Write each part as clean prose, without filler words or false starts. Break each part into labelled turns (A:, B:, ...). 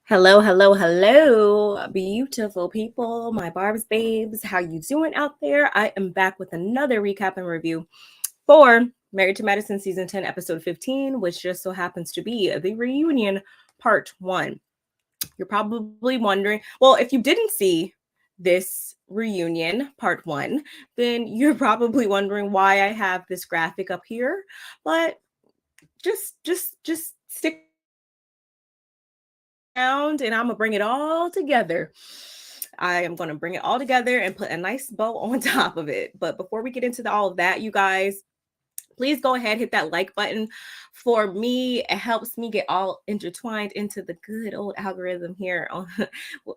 A: Hello, hello, hello, beautiful people, my Barb's babes. How you doing out there? I am back with another recap and review for Married to Medicine Season 10, Episode 15, which just so happens to be the reunion part 1. You're probably wondering, well, if you didn't see this reunion part 1, then you're probably wondering why I have this graphic up here, but just stick and I'm gonna bring it all together. I am gonna bring it all together and put a nice bow on top of it. But before we get into all of that, you guys, please go ahead, hit that like button. For me, it helps me get all intertwined into the good old algorithm here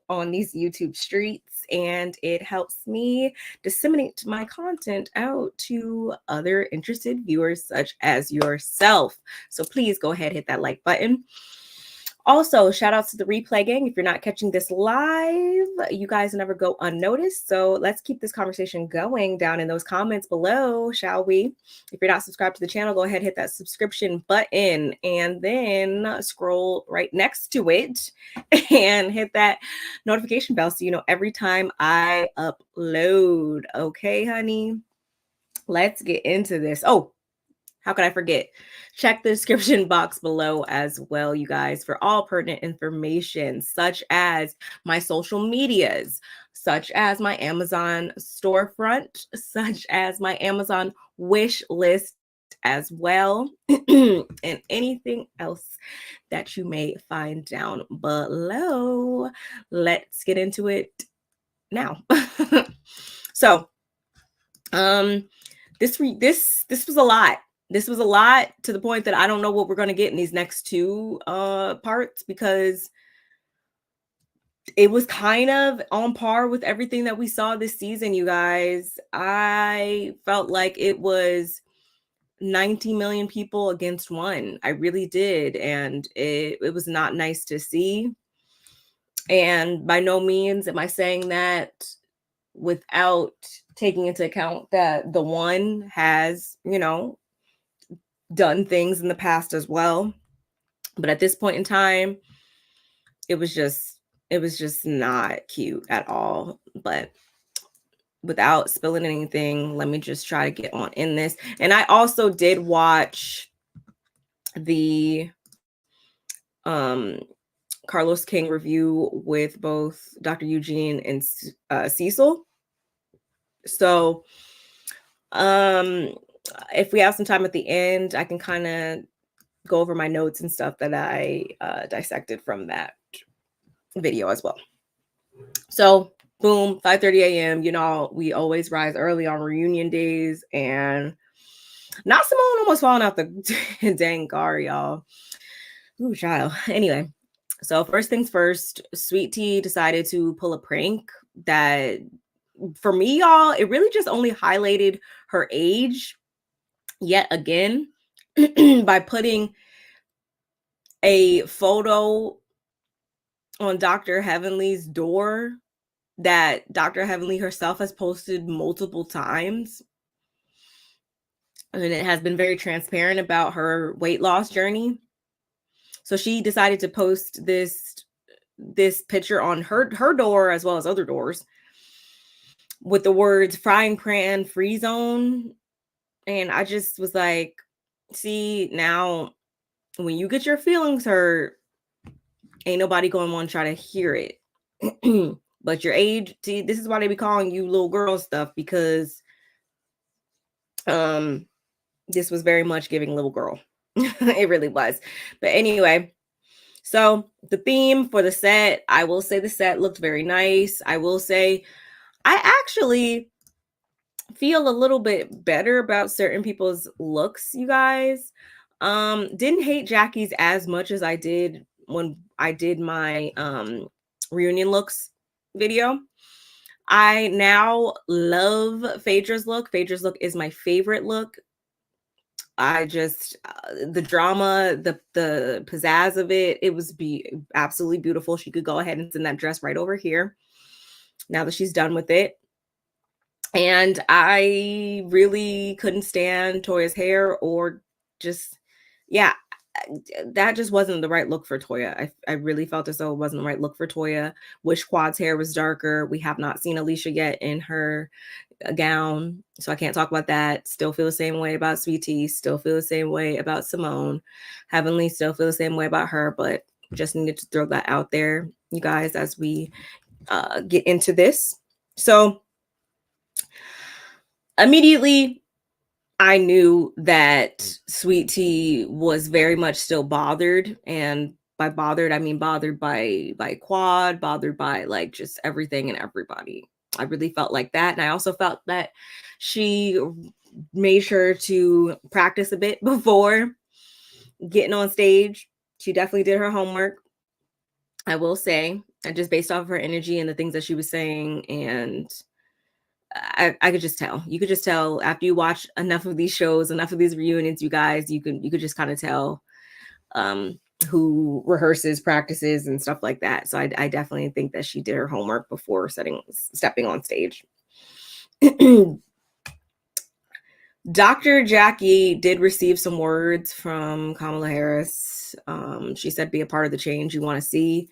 A: on these YouTube streets, and it helps me disseminate my content out to other interested viewers such as yourself. So please go ahead, hit that like button. Also, shout outs to the replay gang. If you're not catching this live, you guys never go unnoticed. So let's keep this conversation going down in those comments below, shall we? If you're not subscribed to the channel, go ahead, hit that subscription button and then scroll right next to it and hit that notification bell so you know every time I upload. Okay, honey? Let's get into this. Oh, how could I forget? Check the description box below as well, you guys, for all pertinent information, such as my social medias, such as my Amazon storefront, such as my Amazon wish list as well, and anything else that you may find down below. Let's get into it now. So, this was a lot. This was a lot to the point that I don't know what we're going to get in these next two parts, because it was kind of on par with everything that we saw this season, you guys. I felt like it was 90 million people against one. I really did. And it was not nice to see. And by no means am I saying that without taking into account that the one has, done things in the past as well. But at this point in time, it was just not cute at all. But without spilling anything, let me just try to get on in this. And I also did watch the Carlos King review with both Dr. Eugene and Cecil. So if we have some time at the end, I can kind of go over my notes and stuff that I dissected from that video as well. So boom, 5:30 a.m. You know, we always rise early on reunion days, and not Simone almost falling out the dang car, y'all. Ooh, child. Anyway, so first things first, Sweet Tea decided to pull a prank that, for me, y'all, it really just only highlighted her age yet again by putting a photo on Dr. Heavenly's door that Dr. Heavenly herself has posted multiple times. And it has been very transparent about her weight loss journey. So she decided to post this picture on her door as well as other doors with the words frying pan free zone. And I just was like, see, now when you get your feelings hurt, ain't nobody going to want to try to hear it. But your age, see, this is why they be calling you little girl stuff, because this was very much giving little girl. It really was. But anyway, so the theme for the set, I will say the set looked very nice. I will say I actually feel a little bit better about certain people's looks, you guys. Didn't hate Jackie's as much as I did when I did my reunion looks video. I now love Phaedra's look. Phaedra's look is my favorite look. I just the drama, the pizzazz of it, it was absolutely beautiful. She could go ahead and send that dress right over here now that she's done with it. And I really couldn't stand Toya's hair, or just, yeah, that just wasn't the right look for Toya. I really felt as though it wasn't the right look for Toya. Wish Quad's hair was darker. We have not seen Alicia yet in her gown, so I can't talk about that. Still feel the same way about Sweetie. Still feel the same way about Simone. Heavenly still feel the same way about her, but just needed to throw that out there, you guys, as we get into this. So immediately I knew that Sweet Tea was very much still bothered, and by bothered I mean bothered by Quad, bothered by like just everything and everybody. I really felt like that, and I also felt that she made sure to practice a bit before getting on stage. She definitely did her homework, I will say, and just based off of her energy and the things that she was saying, and I could just tell. You could just tell after you watch enough of these shows, enough of these reunions, you guys, you could just kind of tell who rehearses, practices, and stuff like that. So I definitely think that she did her homework before stepping on stage. Dr. Jackie did receive some words from Kamala Harris. She said, "Be a part of the change you want to see."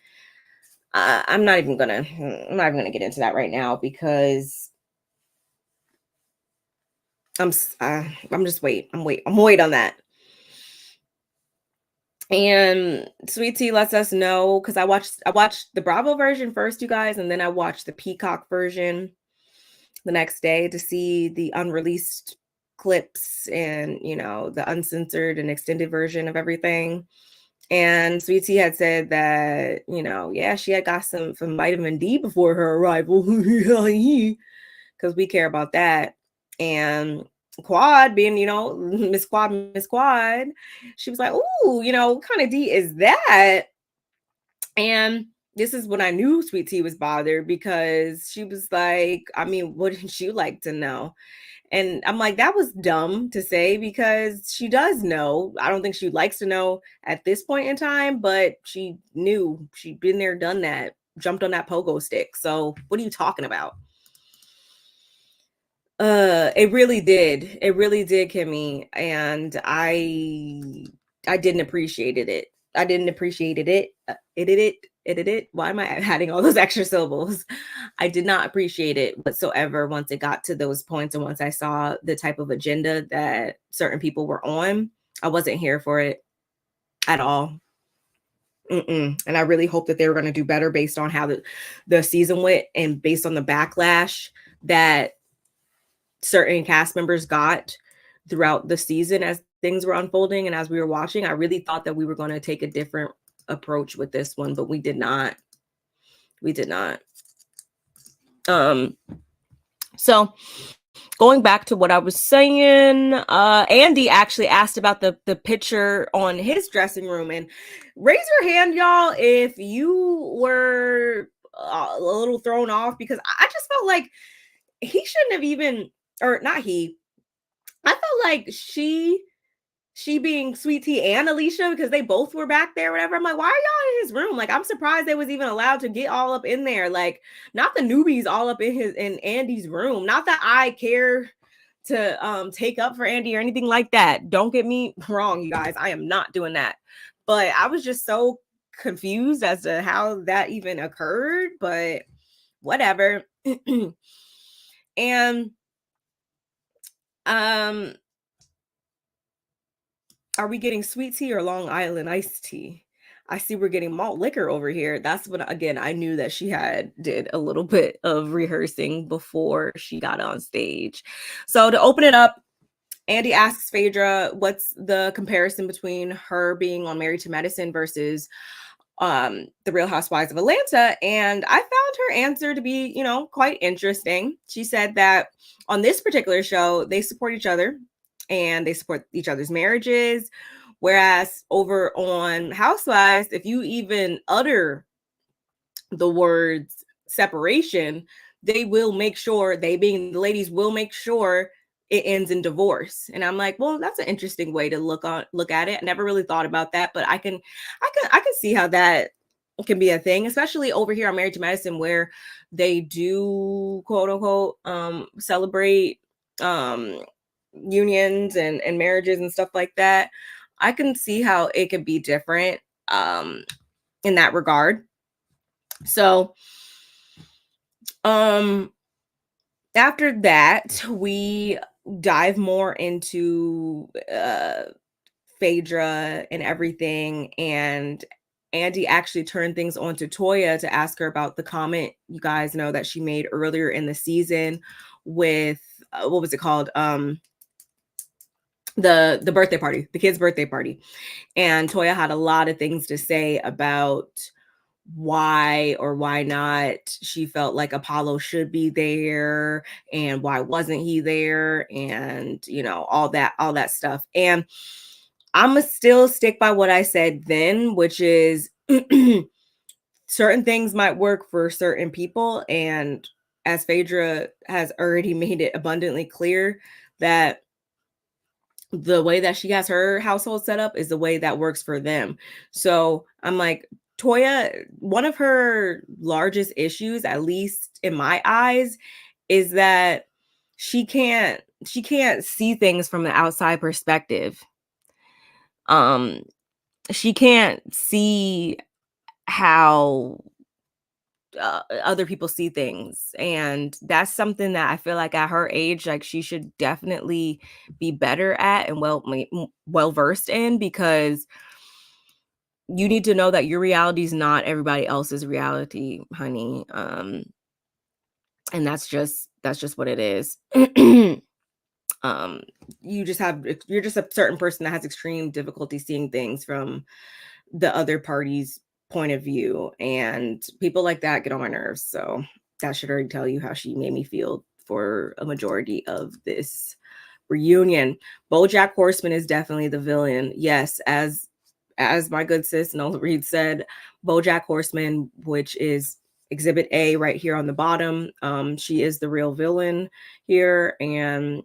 A: I'm not even gonna get into that right now because I'm just wait on that. And Sweet Tea lets us know, because I watched the Bravo version first, you guys, and then I watched the Peacock version the next day to see the unreleased clips and, you know, the uncensored and extended version of everything. And Sweet Tea had said that, you know, yeah, she had got some vitamin D before her arrival because we care about that. And Quad, being, you know, Miss Quad, she was like, "Ooh, you know, what kind of D is that?" And this is when I knew Sweet Tea was bothered, because she was like, "I mean, wouldn't you like to know?" And I'm like, that was dumb to say, because she does know. I don't think she likes to know at this point in time, but she knew. She'd been there, done that, jumped on that pogo stick. So what are you talking about? It really did. It really did, Kimmy. And I didn't appreciate it. I didn't appreciate it. It. Why am I adding all those extra syllables? I did not appreciate it whatsoever once it got to those points, and once I saw the type of agenda that certain people were on. I wasn't here for it at all. And I really hope that they were going to do better based on how the season went, and based on the backlash that certain cast members got throughout the season as things were unfolding and as we were watching. I really thought that we were going to take a different approach with this one, but we did not. We did not. So going back to what I was saying, Andy actually asked about the picture on his dressing room, and raise your hand, y'all, if you were a little thrown off, because I just felt like he shouldn't have even, or not he, I felt like she being Sweet Tea and Alicia, because they both were back there, whatever. I'm like, why are y'all in his room? Like, I'm surprised they was even allowed to get all up in there. Like, not the newbies all up in Andy's room. Not that I care to take up for Andy or anything like that. Don't get me wrong, you guys. I am not doing that. But I was just so confused as to how that even occurred. But whatever. And are we getting sweet tea or Long Island iced tea? I see we're getting malt liquor over here. That's when, again, I knew that she did a little bit of rehearsing before she got on stage. So to open it up, Andy asks Phaedra what's the comparison between her being on Married to Medicine versus the Real Housewives of Atlanta. And I found her answer to be, you know, quite interesting. She said that on this particular show, they support each other and they support each other's marriages. Whereas over on Housewives, if you even utter the words separation, they will make sure, they being the ladies, will make sure it ends in divorce. And I'm like, well, that's an interesting way to look at it. I never really thought about that, but I can see how that can be a thing, especially over here on Married to Medicine, where they do quote unquote celebrate unions and marriages and stuff like that. I can see how it could be different in that regard. So after that, we dive more into Phaedra and everything, and Andy actually turned things on to Toya to ask her about the comment you guys know that she made earlier in the season with what was it called? The birthday party, the kid's birthday party. And Toya had a lot of things to say about why or why not she felt like Apollo should be there and why wasn't he there, and all that stuff. And I'm gonna still stick by what I said then, which is certain things might work for certain people, and as Phaedra has already made it abundantly clear that the way that she has her household set up is the way that works for them. So I'm like, Toya, one of her largest issues, at least in my eyes, is that she can't see things from the outside perspective. She can't see how other people see things, and that's something that I feel like at her age, like, she should definitely be better at and well versed in, because you need to know that your reality is not everybody else's reality, honey. And that's just what it is. You're just a certain person that has extreme difficulty seeing things from the other party's point of view, and people like that get on my nerves. So that should already tell you how she made me feel for a majority of this reunion. BoJack Horseman is definitely the villain. Yes, as my good sis Nola Reed said, BoJack Horseman, which is Exhibit A right here on the bottom. She is the real villain here, and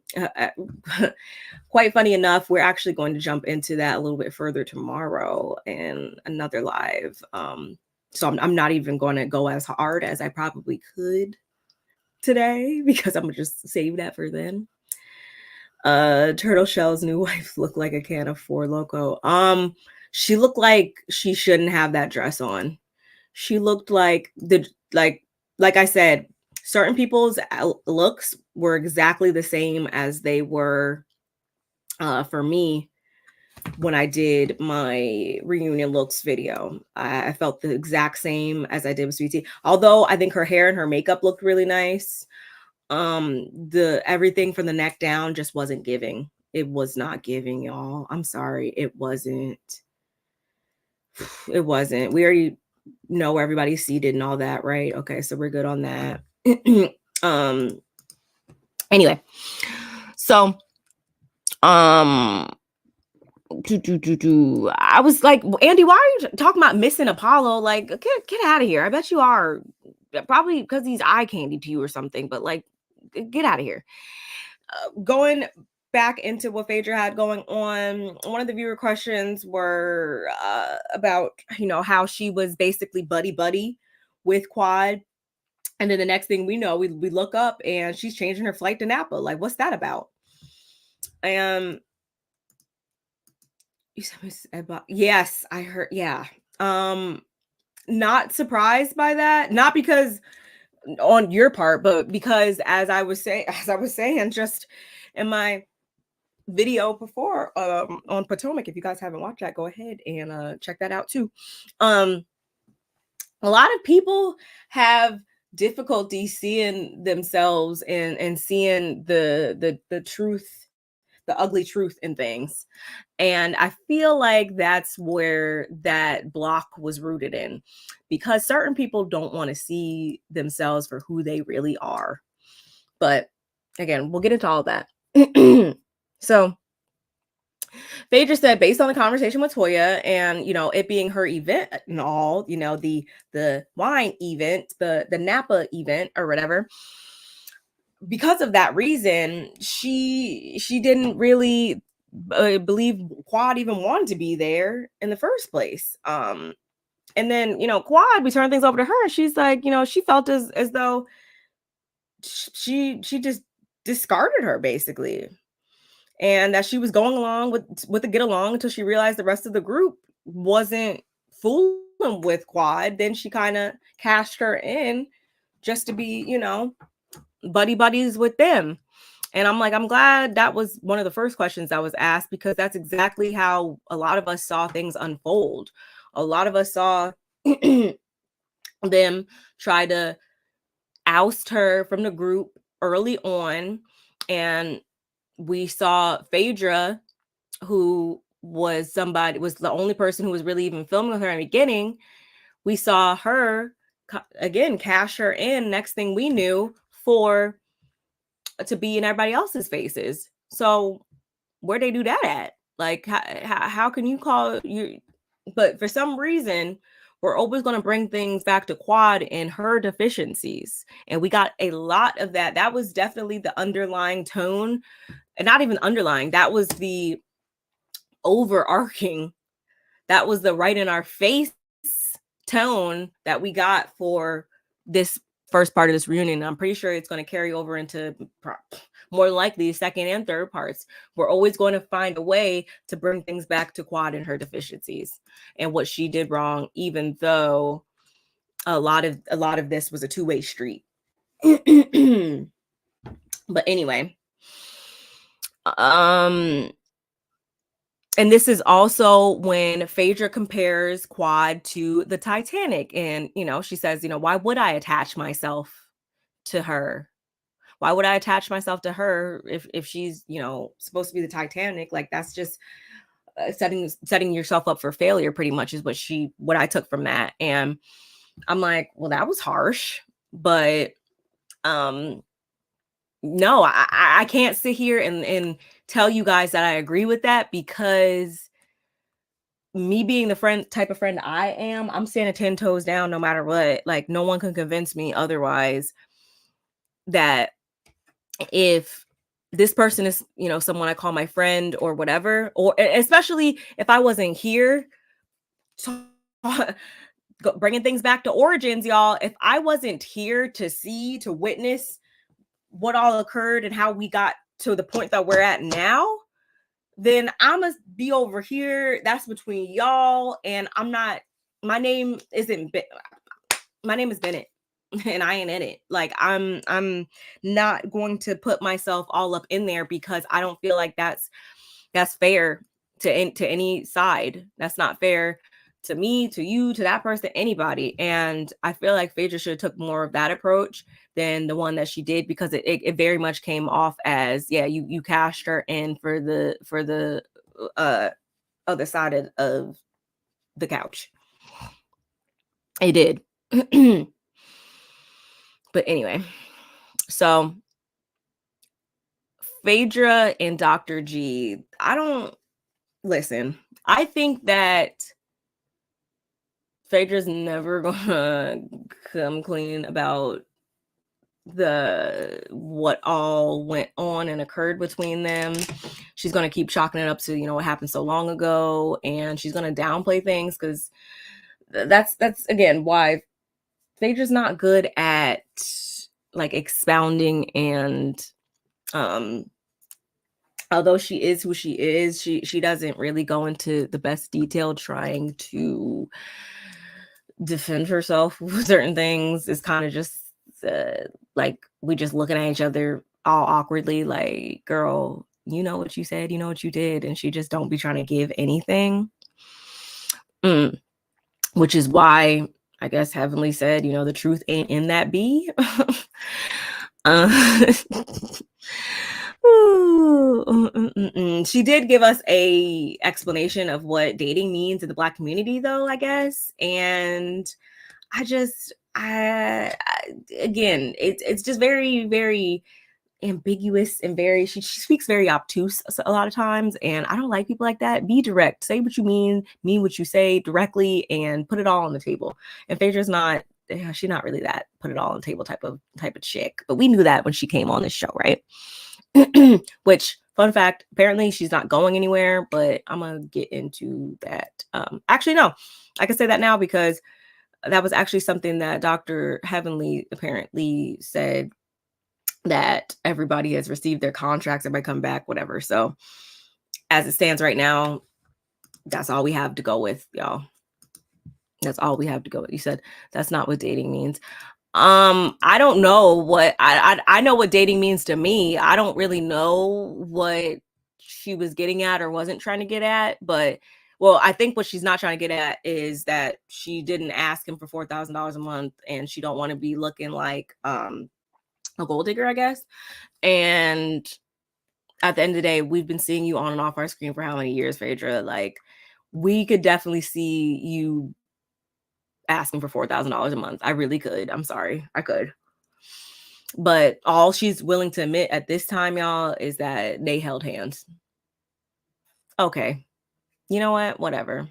A: quite funny enough, we're actually going to jump into that a little bit further tomorrow in another live. So I'm not even going to go as hard as I probably could today, because I'm gonna just save that for then. Turtle Shell's new wife looked like a can of Four Loko. She looked like she shouldn't have that dress on. She looked like like I said, certain people's looks were exactly the same as they were for me when I did my reunion looks video. I felt the exact same as I did with Sweetie. Although I think her hair and her makeup looked really nice. The everything from the neck down just wasn't giving. It was not giving, y'all. I'm sorry. It wasn't. It wasn't. We already know where everybody's seated and all that, right? Okay, so we're good on that. Anyway, so I was like, Andy, why are you talking about missing Apollo? Like, get out of here. I bet you are, probably because he's eye candy to you or something, but like, get out of here. Going back into what Phaedra had going on, one of the viewer questions were about, how she was basically buddy with Quad. And then the next thing we know, we look up and she's changing her flight to Napa. Like, what's that about? You said yes, I heard. Yeah. Not surprised by that. Not because on your part, but because as I was saying just in my video before on Potomac, if you guys haven't watched that, go ahead and check that out too. A lot of people have difficulty seeing themselves and seeing the truth, the ugly truth in things. And I feel like that's where that block was rooted in, because certain people don't want to see themselves for who they really are. But again, we'll get into all of that. So Phaedra said, based on the conversation with Toya and, it being her event and all, the wine event, the Napa event or whatever, because of that reason, she didn't really believe Quad even wanted to be there in the first place. And then, Quad, we turn things over to her. She's like, she felt as though she just discarded her basically. and that she was going along with the get along until she realized the rest of the group wasn't fooling with Quad. Then she kind of cashed her in just to be, buddy buddies with them. And I'm like, I'm glad that was one of the first questions that was asked, because that's exactly how a lot of us saw things unfold. A lot of us saw them try to oust her from the group early on. And we saw Phaedra, who was the only person who was really even filming with her in the beginning. We saw her again cash her in, next thing we knew, to be in everybody else's faces. So where they do that at? Like, how can you call you? But for some reason, we're always going to bring things back to Quad and her deficiencies. And we got a lot of that. That was definitely the underlying tone, and not even underlying. That was the overarching, that was the right in our face tone that we got for this first part of this reunion. I'm pretty sure it's going to carry over into more likely second and third parts. We're always going to find a way to bring things back to Quad and her deficiencies and what she did wrong, even though a lot of this was a two-way street. But anyway, and this is also when Phaedra compares Quad to the Titanic. And, she says, why would I attach myself to her? Why would I attach myself to her if she's, supposed to be the Titanic? Like, that's just setting yourself up for failure, pretty much, is what I took from that. And I'm like, well, that was harsh. But no, I can't sit here and tell you guys that I agree with that, because me being the type of friend I am, I'm standing 10 toes down no matter what. Like, no one can convince me otherwise that if this person is, someone I call my friend or whatever, or especially if I wasn't here bringing things back to origins, y'all, if I wasn't here to witness what all occurred and how we got to the point that we're at now, then I must be over here. That's between y'all. And my name is Bennett, and I ain't in it. Like, I'm not going to put myself all up in there, because I don't feel like that's fair to any side. That's not fair to me, to you, to that person, anybody. And I feel like Phaedra should have took more of that approach than the one that she did, because it very much came off as, yeah, you cashed her in for the other side of the couch. It did. But anyway, so Phaedra and Dr. G, I think that Phaedra's never gonna come clean about what all went on and occurred between them. She's gonna keep chalking it up to, what happened so long ago, and she's gonna downplay things, because that's again why Phaedra's not good at like expounding. And although she is who she is, she doesn't really go into the best detail trying to defend herself with certain things. It's kind of just like we just looking at each other all awkwardly, like, girl, you know what you said, you know what you did, and she just don't be trying to give anything. Which is why I guess Heavenly said, the truth ain't in that bee. She did give us a explanation of what dating means in the Black community, though, I guess. And again, it's just very, very ambiguous, and she speaks very obtuse a lot of times, and I don't like people like that. Be direct, say what you mean what you say directly, and put it all on the table. And Phaedra's not, she's not really that put it all on the table type of chick, but we knew that when she came on this show, right? Which, fun fact, apparently she's not going anywhere, but I'm gonna get into that. Actually, no, I can say that now, because that was actually something that Dr. Heavenly apparently said that everybody has received their contracts, everybody come back, whatever. So as it stands right now, that's all we have to go with, y'all. That's all we have to go with. You said that's not what dating means. I don't know what I know what dating means to me. I don't really know what she was getting at or wasn't trying to get at, but well, I think what she's not trying to get at is that she didn't ask him for $4,000 a month, and she don't want to be looking like a gold digger, I guess. And at the end of the day, we've been seeing you on and off our screen for how many years, Phaedra? Like, we could definitely see you asking for $4,000 a month. I really could. I'm sorry. I could. But all she's willing to admit at this time, y'all, is that they held hands. Okay. You know what? Whatever.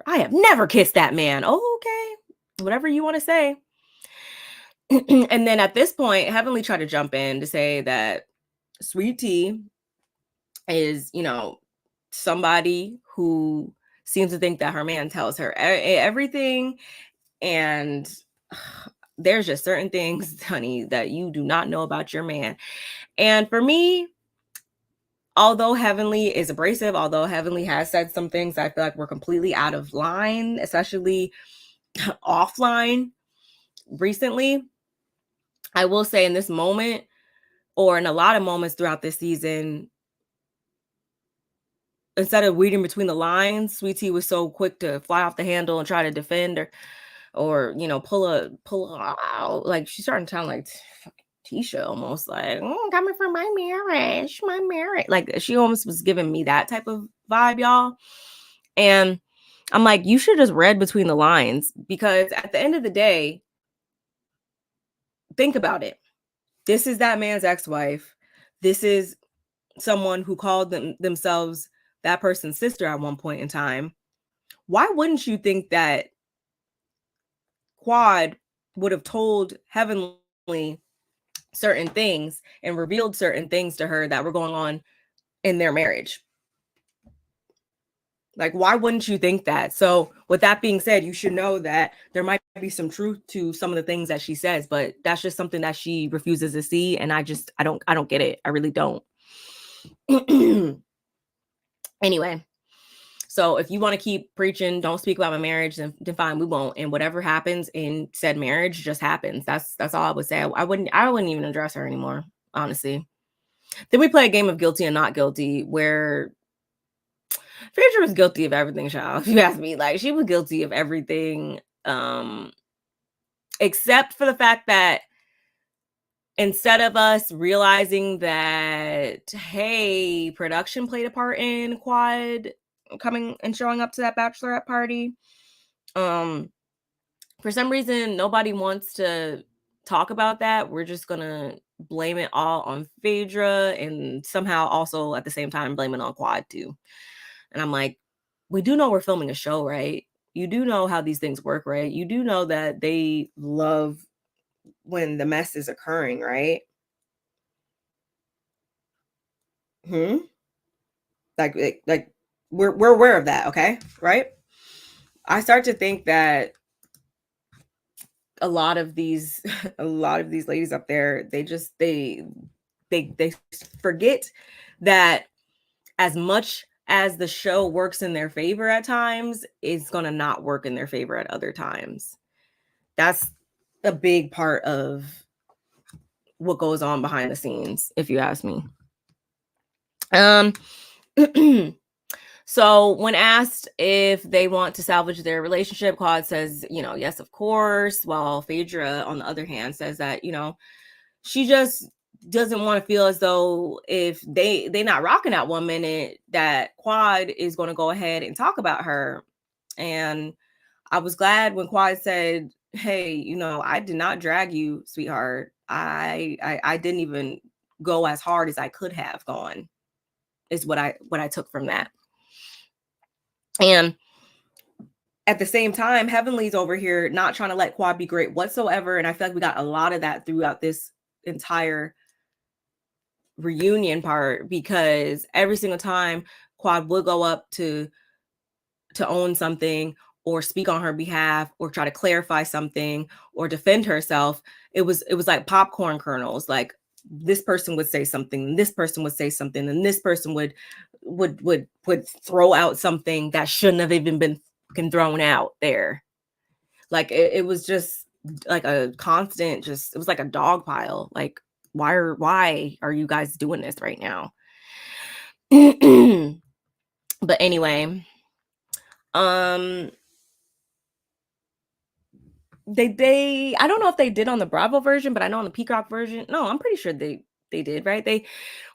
A: I have never kissed that man. Oh, okay. Whatever you want to say. And then at this point, Heavenly tried to jump in to say that Sweet Tea is, somebody who seems to think that her man tells her everything. And there's just certain things, honey, that you do not know about your man. And for me, although Heavenly is abrasive, although Heavenly has said some things I feel like were completely out of line, especially offline recently, I will say in this moment, or in a lot of moments throughout this season, instead of reading between the lines, Sweet Tea was so quick to fly off the handle and try to defend or pull out. Like, she's starting to sound like Tisha, almost like, coming from my marriage. Like, she almost was giving me that type of vibe, y'all. And I'm like, you should just read between the lines, because at the end of the day, think about it. This is that man's ex-wife. This is someone who called themselves that person's sister at one point in time. Why wouldn't you think that Quad would have told Heavenly certain things and revealed certain things to her that were going on in their marriage? Like, why wouldn't you think that? So with that being said, you should know that there might be some truth to some of the things that she says, but that's just something that she refuses to see. And I don't get it. I really don't. Anyway, so if you want to keep preaching, don't speak about my marriage, then fine, we won't. And whatever happens in said marriage just happens. That's all I would say. I wouldn't even address her anymore, honestly. Then we play a game of guilty and not guilty, where Phaedra was guilty of everything, child. If you ask me, like, she was guilty of everything, except for the fact that instead of us realizing that, hey, production played a part in Quad coming and showing up to that bachelorette party, for some reason, nobody wants to talk about that. We're just gonna blame it all on Phaedra, and somehow also at the same time blame it on Quad too. And I'm like, we do know we're filming a show, right? You do know how these things work, right? You do know that they love when the mess is occurring, right? Like we're aware of that, okay? Right? I start to think that a lot of these ladies up there, they forget that as much as the show works in their favor at times, it's going to not work in their favor at other times. That's a big part of what goes on behind the scenes, if you ask me. So when asked if they want to salvage their relationship, Quad says, yes, of course. While Phaedra, on the other hand, says that, she just doesn't want to feel as though if they're not rocking out 1 minute, that Quad is going to go ahead and talk about her. And I was glad when Quad said, hey, I did not drag you, sweetheart. I didn't even go as hard as I could have gone, is what I took from that. And at the same time, Heavenly's over here not trying to let Quad be great whatsoever. And I feel like we got a lot of that throughout this entire reunion part, because every single time Quad would go up to own something, or speak on her behalf or try to clarify something or defend herself, it was like popcorn kernels. Like this person would say something, this person would say something, and this person would throw out something that shouldn't have even been thrown out there. Like it was just like a constant, just it was like a dog pile. Like why are you guys doing this right now? But anyway, they I don't know if they did on the Bravo version, but I know on the Peacock version, no, I'm pretty sure they did, right? They,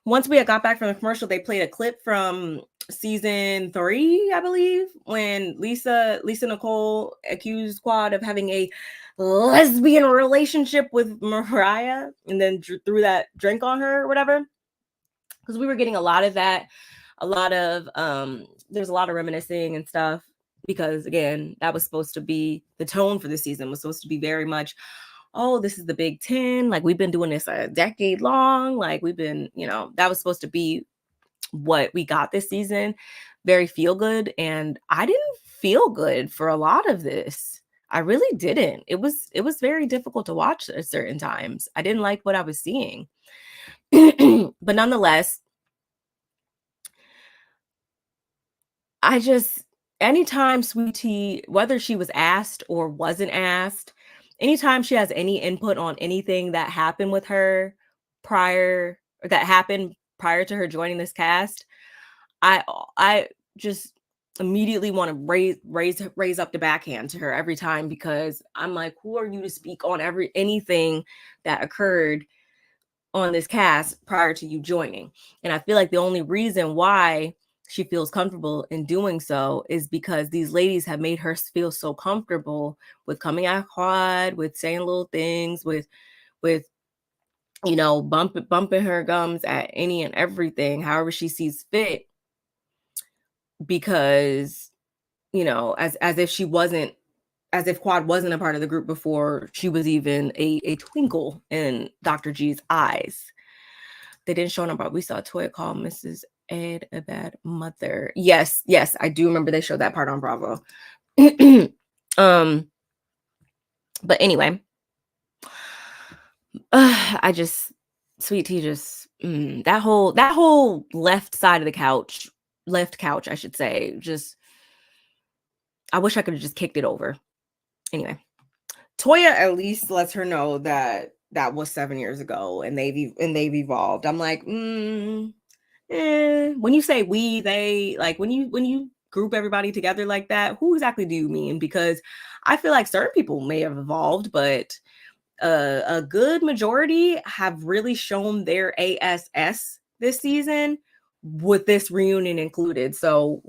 A: once we had got back from the commercial, they played a clip from season 3, I believe, when Lisa Nicole accused Quad of having a lesbian relationship with Mariah and then threw that drink on her or whatever. Because we were getting a lot of that, there's a lot of reminiscing and stuff, because again, that was supposed to be the tone for the season, was supposed to be very much, oh, this is the Big 10. Like we've been doing this a decade long. Like we've been, that was supposed to be what we got this season. Very feel good. And I didn't feel good for a lot of this. I really didn't. It was very difficult to watch at certain times. I didn't like what I was seeing. But nonetheless, anytime Sweet Tea, whether she was asked or wasn't asked, anytime she has any input on anything that happened with her prior to her joining this cast, I just immediately want to raise up the backhand to her every time, because I'm like, who are you to speak on anything that occurred on this cast prior to you joining? And I feel like the only reason why she feels comfortable in doing so is because these ladies have made her feel so comfortable with coming out Quad, with saying little things, with bumping her gums at any and everything, however she sees fit, because as if Quad wasn't a part of the group before she was even a twinkle in Dr. G's eyes. They didn't show but we saw Toya call Mrs. Ed a bad mother. Yes, I do remember they showed that part on Bravo. But anyway, Sweet Tea just that whole left side of the left couch, I should say, just I wish I could have just kicked it over. Anyway, Toya at least lets her know that was 7 years ago and they've evolved. I'm like, when you say we, they, like when you group everybody together like that, who exactly do you mean? Because I feel like certain people may have evolved, but a good majority have really shown their ASS this season, with this reunion included. So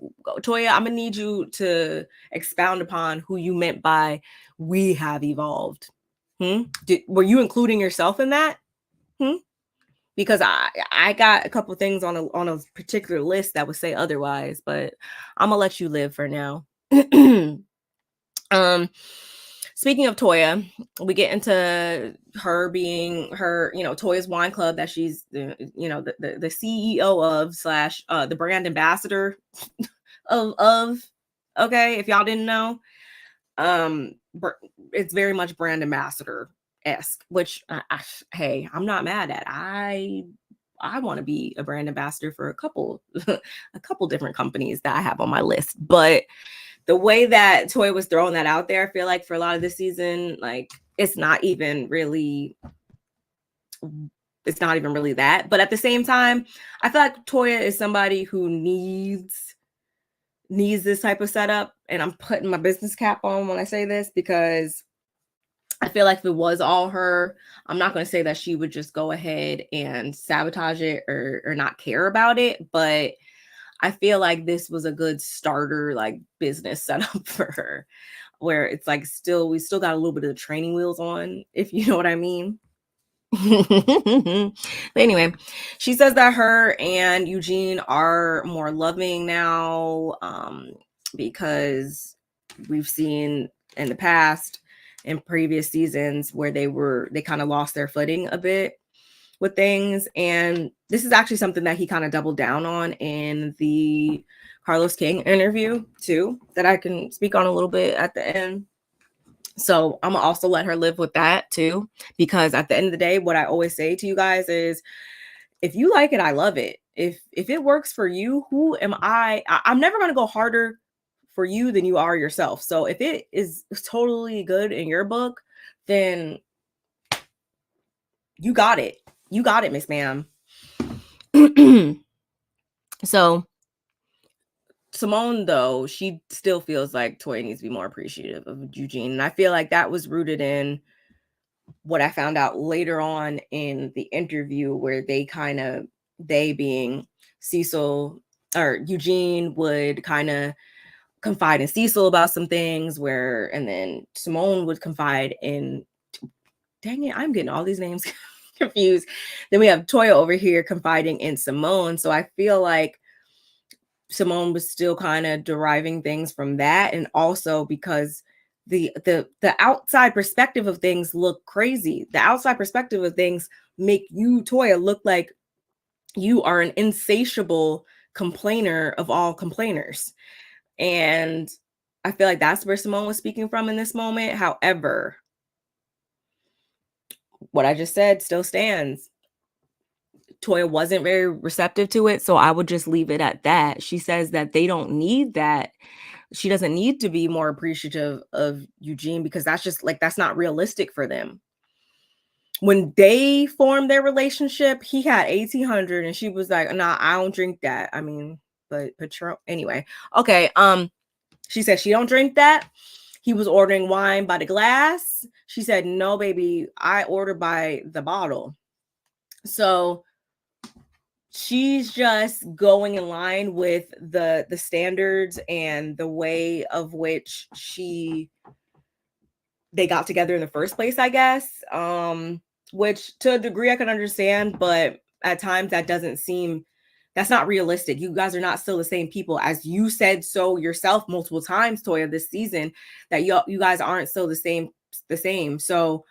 A: Toya, I'm gonna need you to expound upon who you meant by we have evolved. Were you including yourself in that? Because I got a couple things on a particular list that would say otherwise, but I'm gonna let you live for now. Speaking of Toya, we get into her being Toya's Wine Club that she's the CEO of / the brand ambassador of. Okay, if y'all didn't know, it's very much brand ambassador-esque, which hey, I'm not mad at. I want to be a brand ambassador for a couple different companies that I have on my list, but the way that Toya was throwing that out there, I feel like for a lot of this season, like it's not even really that. But at the same time, I feel like Toya is somebody who needs this type of setup. And I'm putting my business cap on when I say this, because I feel like if it was all her, I'm not going to say that she would just go ahead and sabotage it or not care about it. But I feel like this was a good starter, like business setup for her, where it's like we still got a little bit of the training wheels on, if you know what I mean. But anyway, she says that her and Eugene are more loving now, because we've seen in the past, in previous seasons, where they kind of lost their footing a bit with things. And this is actually something that he kind of doubled down on in the Carlos King interview too that I can speak on a little bit at the end. So I'm gonna also let her live with that too, because at the end of the day, what I always say to you guys is, if you like it, I love it. If it works for you, who am I? I'm never gonna go harder for you than you are yourself. So if it is totally good in your book, then you got it. You got it, Miss Ma'am. So Simone, though, she still feels like Toya needs to be more appreciative of Eugene. And I feel like that was rooted in what I found out later on in the interview, where they being Cecil or Eugene would kind of confide in Cecil about some things, and then Simone would confide in, dang it, I'm getting all these names confused. Then we have Toya over here confiding in Simone. So I feel like Simone was still kind of deriving things from that. And also because the outside perspective of things look crazy. The outside perspective of things make you, Toya, look like you are an insatiable complainer of all complainers. And I feel like that's where Simone was speaking from in this moment. However, what I just said still stands. Toya wasn't very receptive to it, so I would just leave it at that. She says that they don't need that. She doesn't need to be more appreciative of Eugene because that's not realistic for them. When they formed their relationship, he had 1800 and she was like, nah, I don't drink that. I mean, but Patron, anyway. Okay, she said she don't drink that. He was ordering wine by the glass. She said, no, baby, I order by the bottle. So she's just going in line with the standards and the way of which they got together in the first place, I guess. Which to a degree I can understand, but at times that's not realistic. You guys are not still the same people, as you said so yourself multiple times, Toya, this season, that you guys aren't still the same. So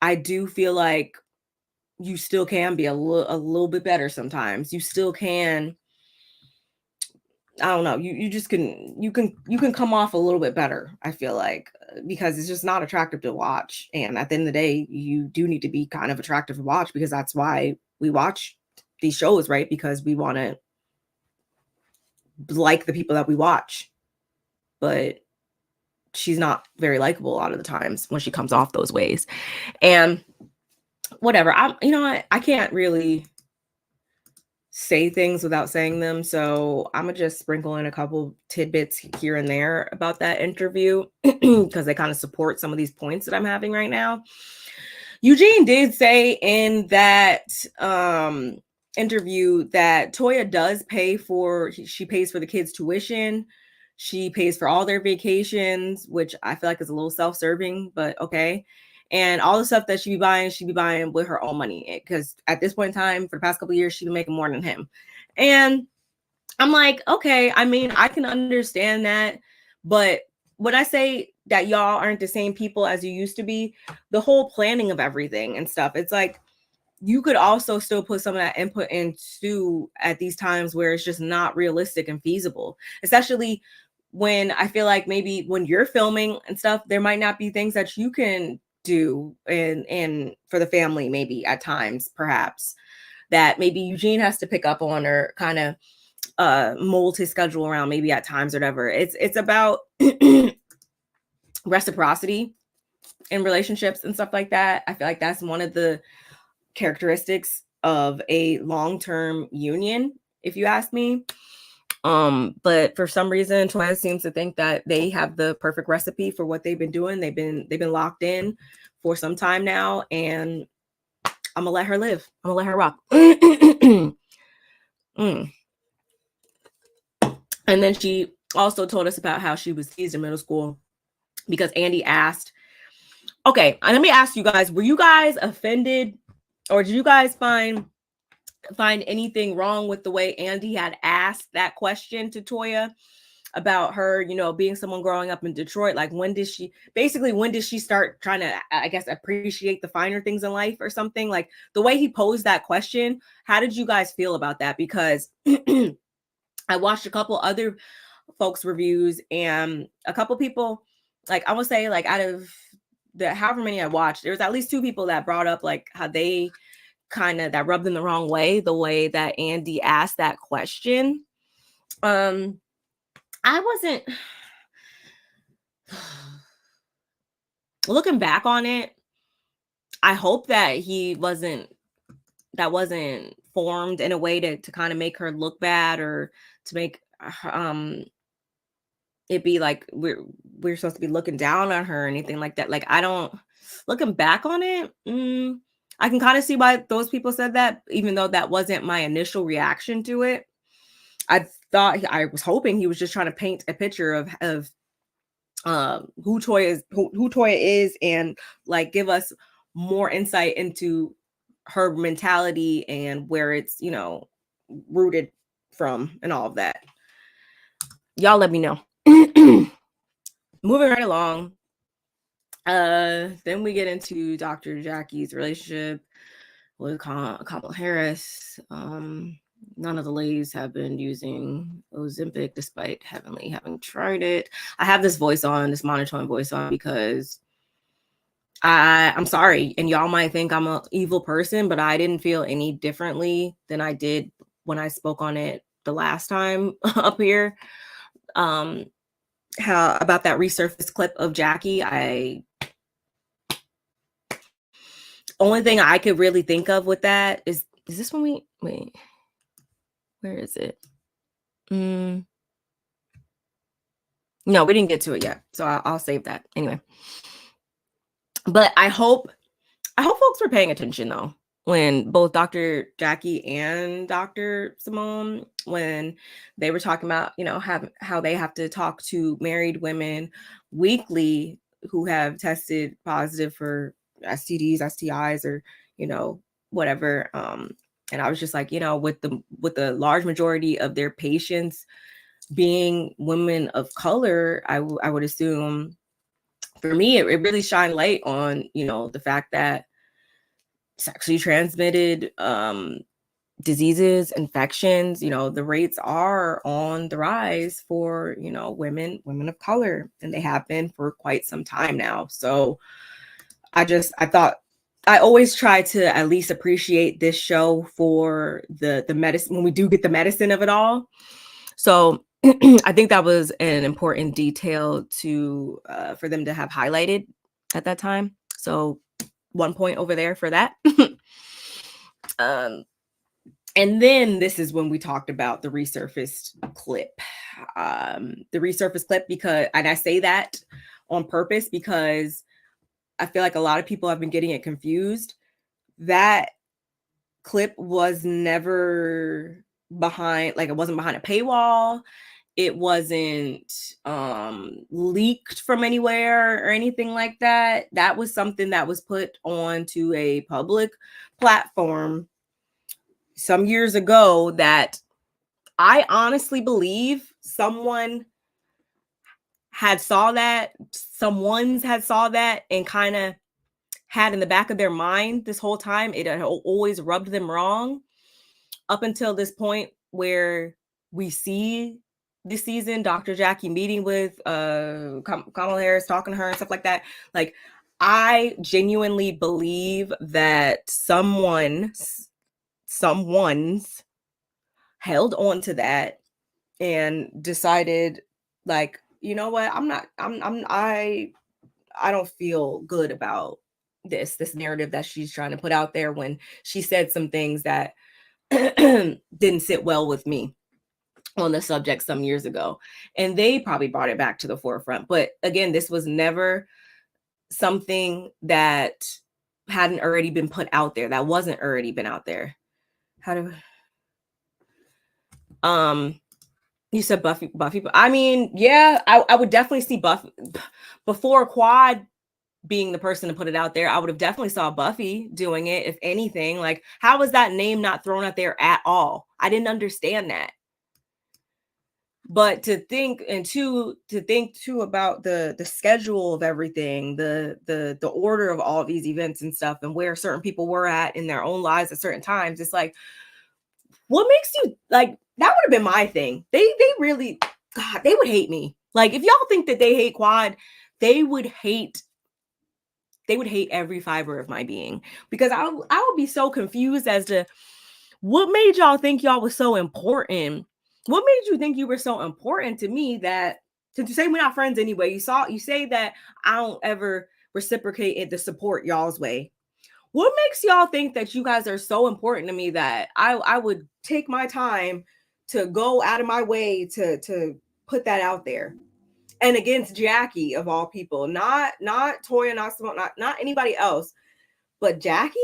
A: I do feel like you still can be a little bit better sometimes. You still can, I don't know, you can come off a little bit better, I feel like, because it's just not attractive to watch. And at the end of the day, you do need to be kind of attractive to watch, because that's why we watch these shows, right? Because we want to like the people that we watch. But she's not very likable a lot of the times when she comes off those ways. And whatever, I can't really say things without saying them. So I'm gonna just sprinkle in a couple tidbits here and there about that interview because they kind of support some of these points that I'm having right now. Eugene did say in that interview that Toya does she pays for the kids' tuition. She pays for all their vacations, which I feel like is a little self-serving, but okay. And all the stuff that she'd be buying with her own money. Because at this point in time, for the past couple of years, she'd been making more than him. And I'm like, okay, I mean, I can understand that. But when I say that y'all aren't the same people as you used to be, the whole planning of everything and stuff, it's like, you could also still put some of that input into at these times where it's just not realistic and feasible, especially when I feel like maybe when you're filming and stuff, there might not be things that you can do and for the family, maybe at times, perhaps, that maybe Eugene has to pick up on, or kind of mold his schedule around, maybe at times or whatever. It's about reciprocity in relationships and stuff like that. I feel like that's one of the characteristics of a long-term union, if you ask me. But for some reason, Toya seems to think that they have the perfect recipe for what they've been doing. They've been locked in for some time now, and I'm gonna let her live. I'm gonna let her rock. And then she also told us about how she was teased in middle school because Andy asked. Okay, let me ask you guys: were you guys offended, or did you guys find anything wrong with the way Andy had asked that question to Toya about her, being someone growing up in Detroit? Like, when did she start trying to, I guess, appreciate the finer things in life or something? Like, the way he posed that question, how did you guys feel about that? Because I watched a couple other folks' reviews, and a couple people, like I would say, like out of the however many I watched, there was at least 2 people that brought up like how they kind of that rubbed them the wrong way, the way that Andy asked that question. I wasn't looking back on it. I hope that wasn't formed in a way to kind of make her look bad, or to make it be like we're supposed to be looking down on her or anything like that. Like, I don't, looking back on it, I can kind of see why those people said that, even though that wasn't my initial reaction to it. I was hoping he was just trying to paint a picture of who Toya is, and like give us more insight into her mentality and where it's, rooted from and all of that. Y'all let me know. Moving right along. Then we get into Dr. Jackie's relationship with Kamala Harris. None of the ladies have been using Ozempic despite having tried it. I have this monotone voice on, because I'm sorry, and y'all might think I'm an evil person, but I didn't feel any differently than I did when I spoke on it the last time up here. How about that resurfaced clip of Jackie? Only thing I could really think of with that is this when we wait? Where is it? No, we didn't get to it yet, so I'll save that anyway. But I hope folks were paying attention though, when both Dr. Jackie and Dr. Simone, when they were talking about, how they have to talk to married women weekly who have tested positive for STDs, STIs, or, whatever. And I was just like, with the large majority of their patients being women of color, I would assume, for me, it really shined light on, the fact that sexually transmitted diseases, infections, the rates are on the rise for, women of color, and they have been for quite some time now. So I thought, I always try to at least appreciate this show for the medicine, when we do get the medicine of it all. So I think that was an important detail to for them to have highlighted at that time. So 1 point over there for that. And then this is when we talked about the resurfaced clip. Because, and I say that on purpose because I feel like a lot of people have been getting it confused. That clip was never behind, like, it wasn't behind a paywall. It wasn't leaked from anywhere or anything like that. That was something that was put onto a public platform some years ago that I honestly believe someone's had saw that and kind of had in the back of their mind this whole time. It had always rubbed them wrong up until this point where we see this season Dr. Jackie meeting with Kamala Harris, talking to her and stuff like that. Like, I genuinely believe that someone's held on to that and decided, like, you know what, I don't feel good about this narrative that she's trying to put out there, when she said some things that didn't sit well with me on the subject some years ago, and they probably brought it back to the forefront. But again, this was never something that hadn't already been put out there, that wasn't already been out there. You said Buffy. I mean, yeah, I would definitely see Buffy before Quad being the person to put it out there. I would have definitely saw Buffy doing it, if anything. Like, how was that name not thrown out there at all? I didn't understand that. But to think too about the schedule of everything, the order of all of these events and stuff, and where certain people were at in their own lives at certain times, it's like, what makes you, like, That would have been my thing. They really, God, they would hate me. Like, if y'all think that they hate Quad, they would hate every fiber of my being, because I would be so confused as to what made y'all think y'all was so important. What made you think you were so important to me that, since you say we're not friends anyway, you say that I don't ever reciprocate the support y'all's way. What makes y'all think that you guys are so important to me that I would take my time to go out of my way to put that out there? And against Jackie of all people, not Toya, not Simone, not anybody else, but Jackie.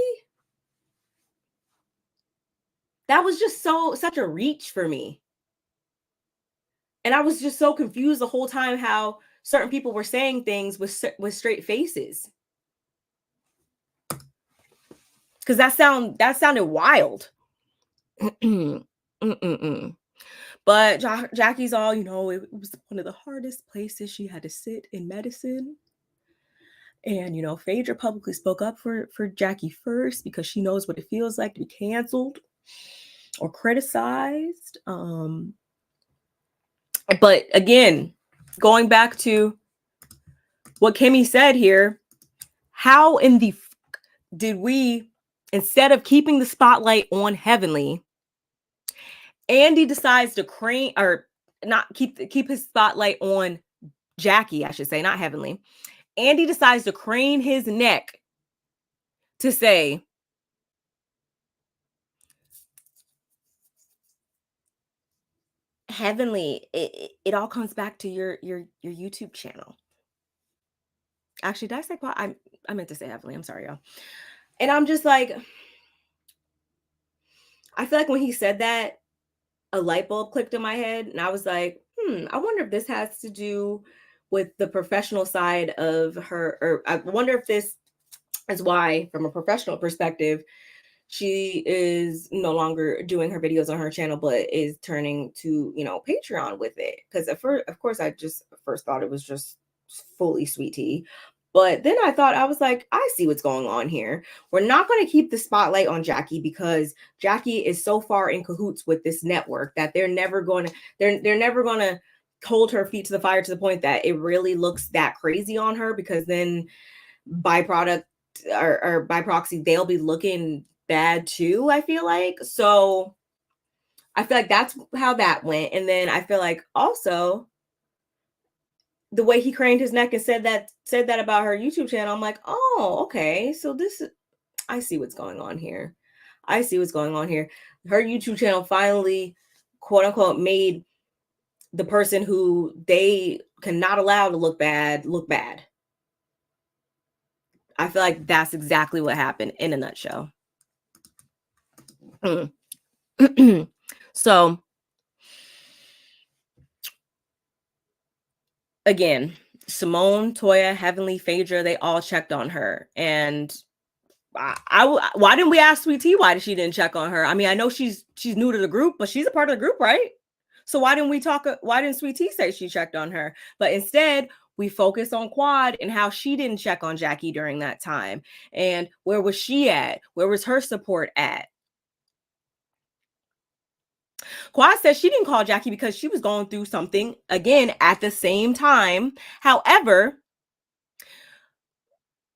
A: That was just such a reach for me. And I was just so confused the whole time how certain people were saying things with straight faces. Because that sounded wild. But Jackie's all, it was one of the hardest places she had to sit in medicine. And, Phaedra publicly spoke up for Jackie first because she knows what it feels like to be canceled or criticized. But again, going back to what Kimmy said here, how in the did we, instead of keeping the spotlight on Heavenly, Andy decides to not keep his spotlight on Jackie, I should say, not Heavenly. Andy decides to crane his neck to say, Heavenly, it all comes back to your YouTube channel. Actually, did I say I meant to say Heavenly. I'm sorry, y'all. And I'm just like, I feel like when he said that, a light bulb clicked in my head, and I was like, I wonder if this has to do with the professional side of her, or I wonder if this is why, from a professional perspective, she is no longer doing her videos on her channel, but is turning to, Patreon with it. Because of course, I just first thought it was just fully sweet tea. But then I was like, I see what's going on here. We're not going to keep the spotlight on Jackie because Jackie is so far in cahoots with this network that they're never going to hold her feet to the fire to the point that it really looks that crazy on her, because then byproduct or by proxy, they'll be looking bad too, I feel like. So I feel like that's how that went. And then I feel like also the way he craned his neck and said that about her YouTube channel, I'm like, oh, okay. So I see what's going on here. I see what's going on here. Her YouTube channel finally, quote unquote, made the person who they cannot allow to look bad. I feel like that's exactly what happened in a nutshell. So again, Simone, Toya, Heavenly, Phaedra, they all checked on her. And why didn't we ask Sweet Tea why she didn't check on her? I mean, I know she's new to the group, but she's a part of the group, right? So why didn't Sweet Tea say she checked on her? But instead, we focus on Quad and how she didn't check on Jackie during that time. And where was she at? Where was her support at? Quad said she didn't call Jackie because she was going through something, again, at the same time. However,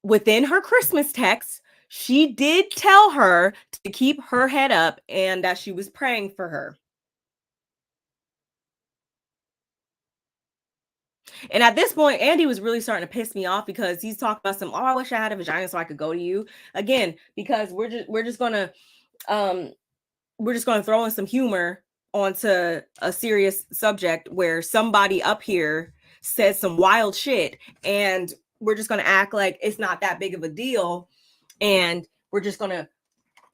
A: within her Christmas text, she did tell her to keep her head up and that she was praying for her. And at this point, Andy was really starting to piss me off because he's talking about I wish I had a vagina so I could go to you. Again, because we're just gonna throw in some humor onto a serious subject where somebody up here says some wild shit, and we're just gonna act like it's not that big of a deal, and we're just gonna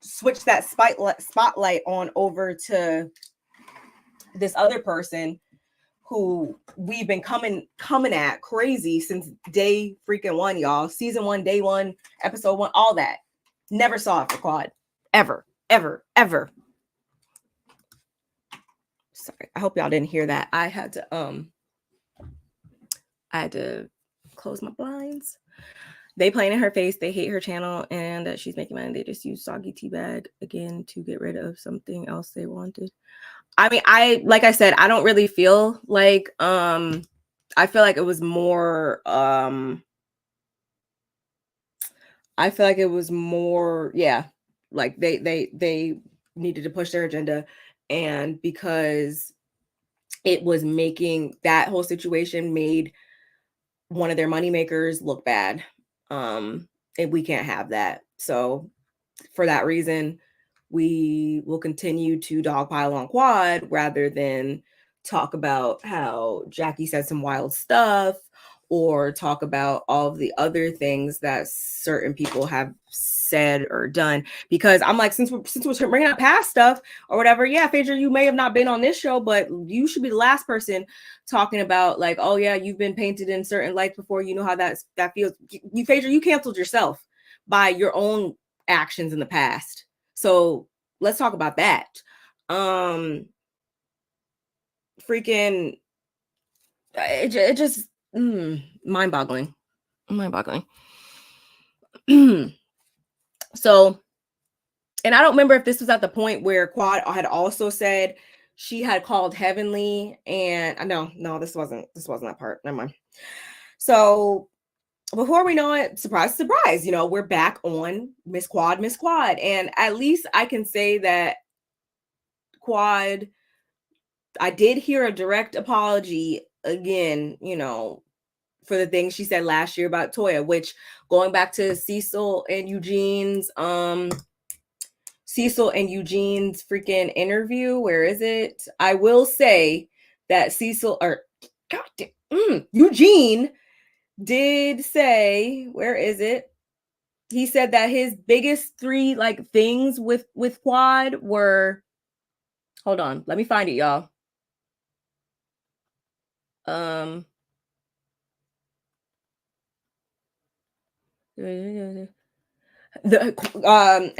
A: switch that spotlight on over to this other person who we've been coming at crazy since day freaking one, y'all. Season 1, day 1, episode 1, all that. Never saw it for Quad. Ever. Sorry, I hope y'all didn't hear that. I had to close my blinds. They playing in her face. They hate her channel and that she's making money. They just use soggy tea bag again to get rid of something else they wanted. I mean, like I said, I don't really feel like I feel like it was more I feel like it was more, yeah, like they needed to push their agenda, and because it was making that whole situation made one of their moneymakers look bad. And we can't have that. So for that reason, we will continue to dogpile on Quad rather than talk about how Jackie said some wild stuff or talk about all of the other things that certain people have said or done. Because I'm like, since we're bringing up past stuff or whatever, yeah, Phaedra, you may have not been on this show, but you should be the last person talking about like, oh yeah, you've been painted in certain lights before. You know how that feels. You, Phaedra, you canceled yourself by your own actions in the past. So let's talk about that. Freaking, it just mind-boggling. So, and I don't remember if this was at the point where Quad had also said she had called Heavenly, and no, this wasn't that part. Never mind. So before we know it, surprise, surprise, we're back on Miss Quad, and at least I can say that Quad, I did hear a direct apology again, for the things she said last year about Toya, which going back to Cecil and Eugene's freaking interview, where is it? I will say that Eugene did say, where is it? He said that his biggest three like things with Quad were, hold on, let me find it, y'all. And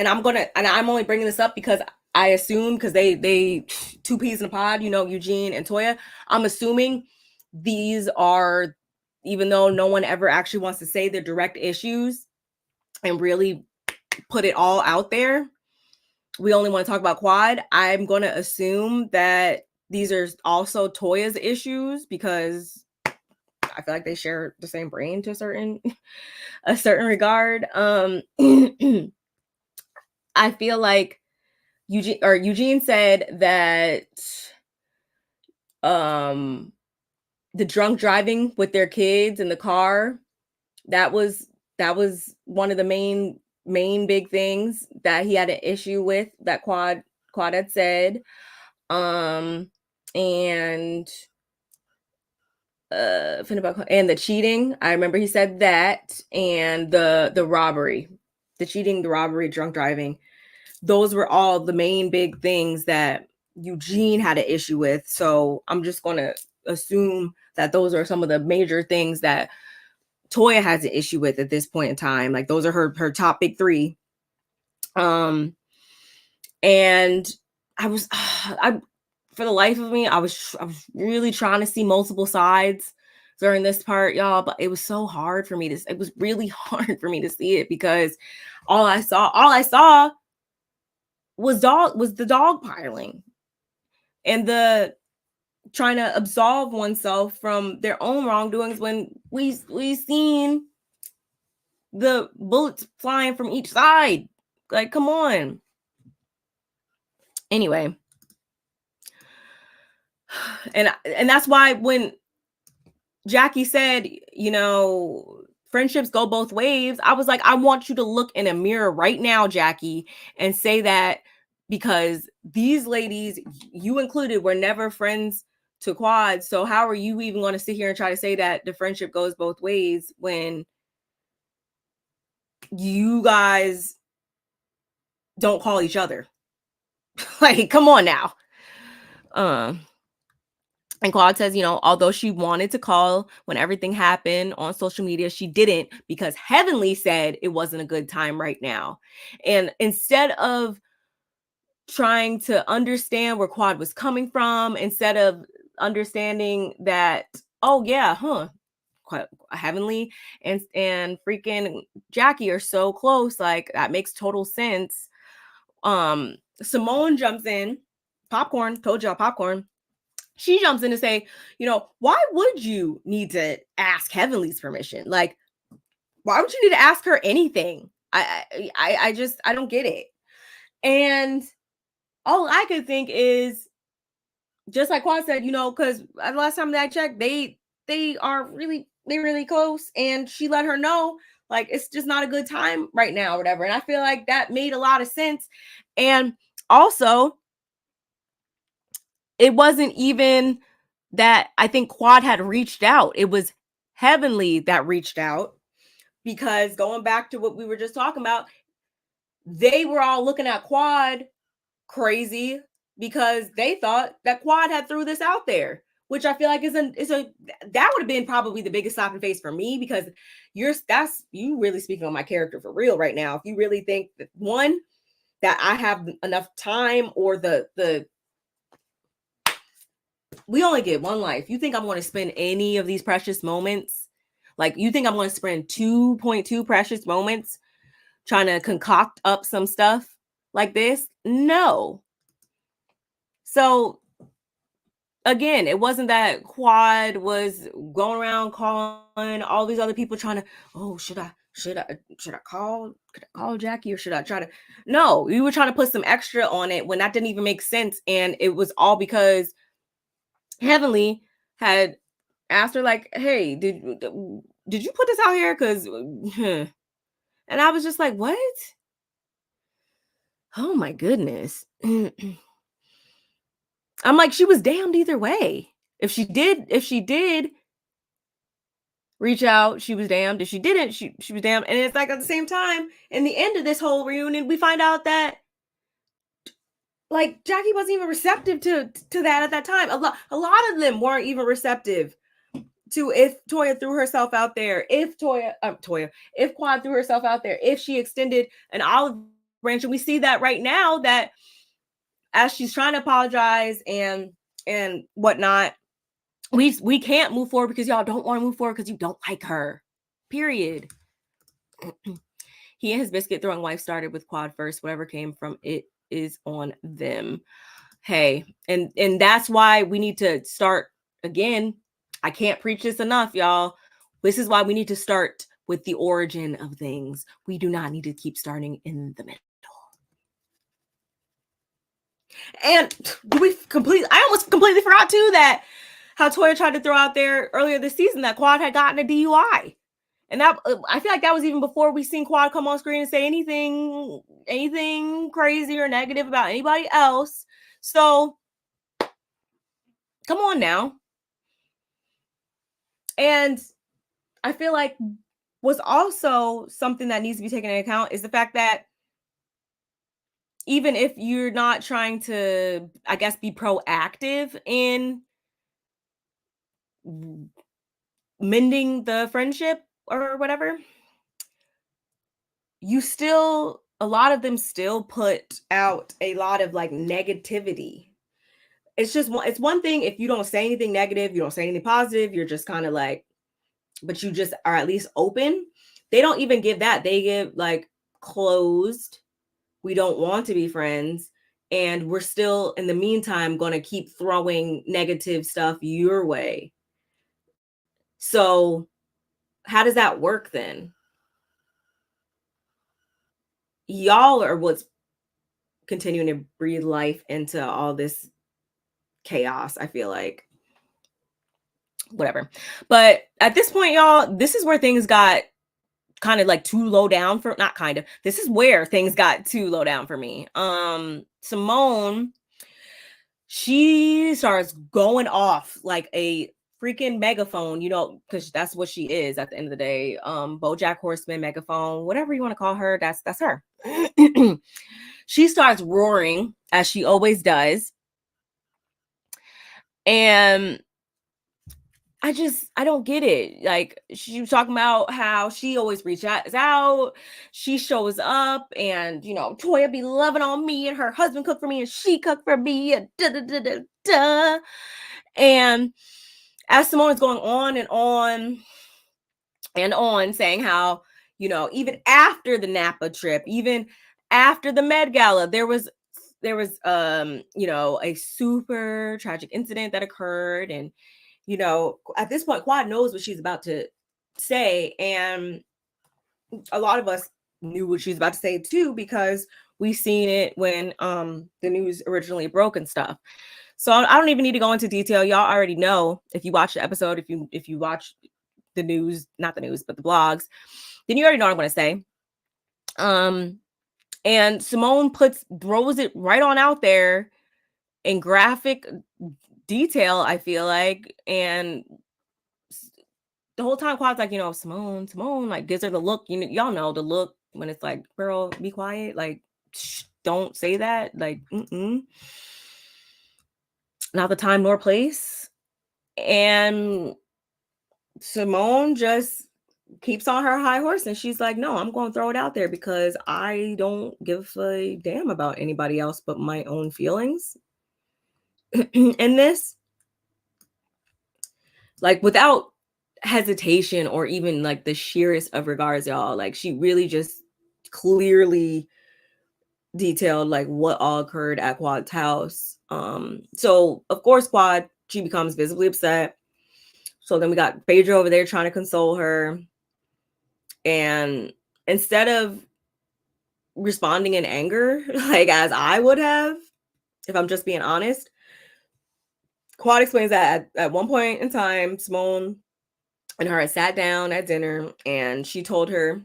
A: I'm only bringing this up because I assume, because they two peas in a pod, Eugene and Toya, I'm assuming these are, even though no one ever actually wants to say the direct issues and really put it all out there, we only want to talk about Quad. I'm going to assume that these are also Toya's issues because I feel like they share the same brain to a certain regard. I feel like Eugene said that the drunk driving with their kids in the car, that was one of the main big things that he had an issue with, that Quad had said. And the cheating, I remember he said that, and the robbery, the cheating, the robbery, drunk driving, those were all the main big things that Eugene had an issue with. So I'm just going to assume that those are some of the major things that Toya has an issue with at this point in time. Like those are her top big three. And for the life of me, I was really trying to see multiple sides during this part, y'all, but it was so hard for me it was really hard for me to see it because all I saw was the dog piling and the trying to absolve oneself from their own wrongdoings when we seen the bullets flying from each side. Like, come on. Anyway, and that's why when Jackie said, friendships go both ways, I was like, I want you to look in a mirror right now, Jackie, and say that, because these ladies, you included, were never friends to Quad. So how are you even going to sit here and try to say that the friendship goes both ways when you guys don't call each other? Like, come on now. And Claude says, although she wanted to call when everything happened on social media, she didn't, because Heavenly said it wasn't a good time right now. And instead of trying to understand where Quad was coming from, instead of understanding that, oh yeah, Heavenly and freaking Jackie are so close, like that makes total sense. Simone jumps in popcorn, told y'all popcorn. She jumps in to say, why would you need to ask Heavenly's permission? Like, why would you need to ask her anything? I don't get it. And all I could think is, just like Quad said, because the last time that I checked, they are really close, and she let her know, like, it's just not a good time right now or whatever. And I feel like that made a lot of sense. And also, it wasn't even that I think Quad had reached out. It was Heavenly that reached out, because going back to what we were just talking about, they were all looking at Quad crazy because they thought that Quad had threw this out there, which I feel like that would have been probably the biggest slap in the face for me, because you really speaking on my character for real right now. If you really think that, one, that I have enough time, or we only get one life. You think I'm going to spend any of these precious moments? Like, you think I'm going to spend 2.2 precious moments trying to concoct up some stuff like this? No. So again, it wasn't that Quad was going around calling all these other people trying to, oh, should I call Jackie, or should I try to? No, we were trying to put some extra on it when that didn't even make sense. And it was all because Heavenly had asked her, like, hey, did you put this out here? Because, and I was just like, what? Oh my goodness. I'm like, she was damned either way. If she did reach out, she was damned. If she didn't, she was damned. And it's like, at the same time, in the end of this whole reunion, we find out that, like, Jackie wasn't even receptive to that at that time. A lot of them weren't even receptive to if Toya threw herself out there, if Quad threw herself out there, if she extended an olive branch. And we see that right now, that as she's trying to apologize and whatnot, we can't move forward because y'all don't want to move forward because you don't like her. Period. He and his biscuit throwing wife started with Quad first. Whatever came from it is on them. Hey, and that's why we need to start again. I can't preach this enough, y'all. This is why we need to start with the origin of things. We do not need to keep starting in the middle. And I almost completely forgot too that how Toya tried to throw out there earlier this season that Quad had gotten a DUI. And that, I feel like that was even before we seen Quad come on screen and say anything crazy or negative about anybody else. So come on now. And I feel like what's also something that needs to be taken into account is the fact that even if you're not trying to, I guess, be proactive in mending the friendship or whatever, a lot of them still put out a lot of like negativity. It's one thing if you don't say anything negative, you don't say anything positive, you're just kind of like, but you just are at least open. They don't even give that. They give like closed. We don't want to be friends. And we're still, in the meantime, going to keep throwing negative stuff your way. So how does that work then? Y'all are what's continuing to breathe life into all this chaos, I feel like. Whatever. But at this point, y'all, this is where things got kind of like too low down for, not kind of, this is where things got too low down for me. Simone, she starts going off like a freaking megaphone, because that's what she is at the end of the day. BoJack Horseman, megaphone, whatever you want to call her, that's her. She starts roaring as she always does. And I don't get it. Like, she was talking about how she always reaches out. She shows up and, Toya be loving on me and her husband cooked for me and she cooked for me and da. And as Simone is going on and on and on saying how, even after the Napa trip, even after the Med Gala, there was there was a super tragic incident that occurred, and at this point Quad knows what she's about to say, and a lot of us knew what she's about to say too, because we seen it when the news originally broke and stuff. So I don't even need to go into detail. Y'all already know if you watch the episode, if you watch the news, not the news, but the blogs, then you already know what I'm going to say. And Simone throws it right on out there in graphic detail, I feel like. And the whole time Quad's like, Simone, like gives her the look, y'all know the look when it's like, girl, be quiet. Like, shh, don't say that. Like, not the time nor place. And Simone just keeps on her high horse, and she's like, no, I'm going to throw it out there because I don't give a damn about anybody else but my own feelings in this. Like, without hesitation or even like the sheerest of regards, y'all, like she really just clearly detailed like what all occurred at Quad's house. So of course Quad, she becomes visibly upset. So then we got Phaedra over there trying to console her, and instead of responding in anger, like as I would have, if I'm just being honest, Quad explains that at one point in time, Simone and her had sat down at dinner, and she told her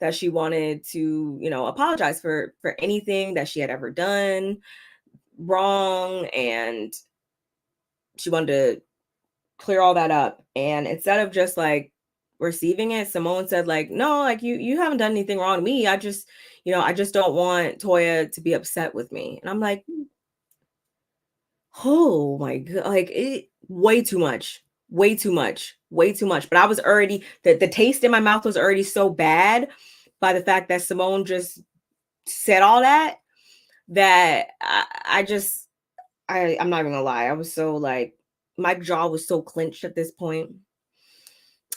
A: that she wanted to, apologize for anything that she had ever done wrong, and she wanted to clear all that up. And instead of just like receiving it, Simone said like, no, like you haven't done anything wrong to me. I just don't want Toya to be upset with me. And I'm like, oh my God, like way too much. But I was already, the taste in my mouth was already so bad by the fact that Simone just said all that I'm not even gonna lie. I was so like, my jaw was so clenched at this point.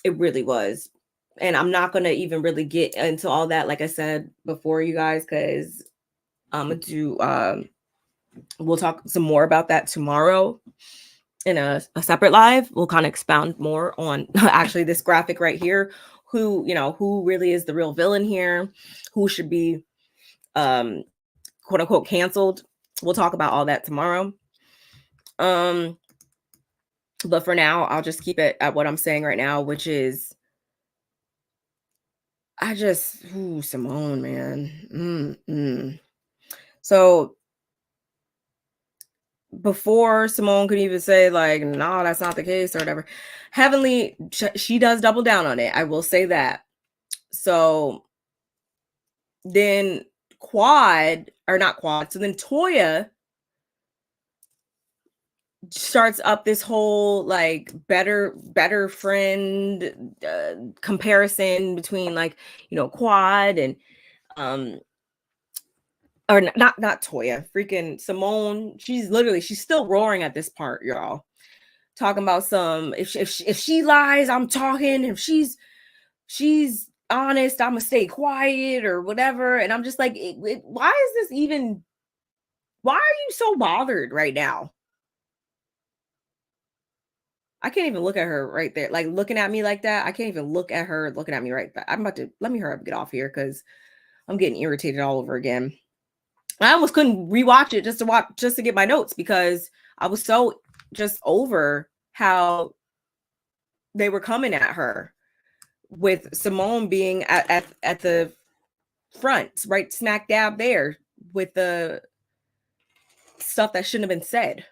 A: It really was. And I'm not gonna even really get into all that, like I said before, you guys, because I'm gonna do we'll talk some more about that tomorrow in a separate live. We'll kind of expound more on actually this graphic right here, who really is the real villain here, who should be quote unquote canceled. We'll talk about all that tomorrow. But for now, I'll just keep it at what I'm saying right now, which is Simone, man. So before Simone could even say like, no, that's not the case or whatever, Heavenly, she does double down on it. I will say that. So then so then Toya starts up this whole like better friend comparison between like Quad and or not Toya, freaking Simone. She's still roaring at this part, y'all, talking about some if she lies, I'm talking. If she's honest, I'm gonna stay quiet or whatever. And I'm just like, why are you so bothered right now? I can't even look at her right there, like looking at me like that. I can't even look at her looking at me right there. I'm about to let me hurry up and get off here because I'm getting irritated all over again. I almost couldn't rewatch it just to get my notes because I was so just over how they were coming at her, with Simone being at the front, right smack dab there with the stuff that shouldn't have been said.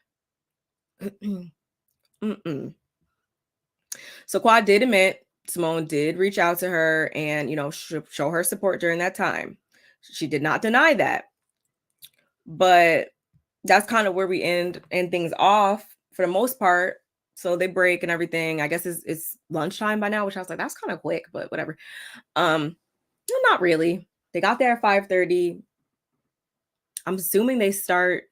A: So Quad did admit Simone did reach out to her and show her support during that time. She did not deny that. But that's kind of where we end things off for the most part. So they break and everything. I guess it's lunchtime by now, which I was like, that's kind of quick, but whatever. No, not really. They got there at 5:30. I'm assuming they start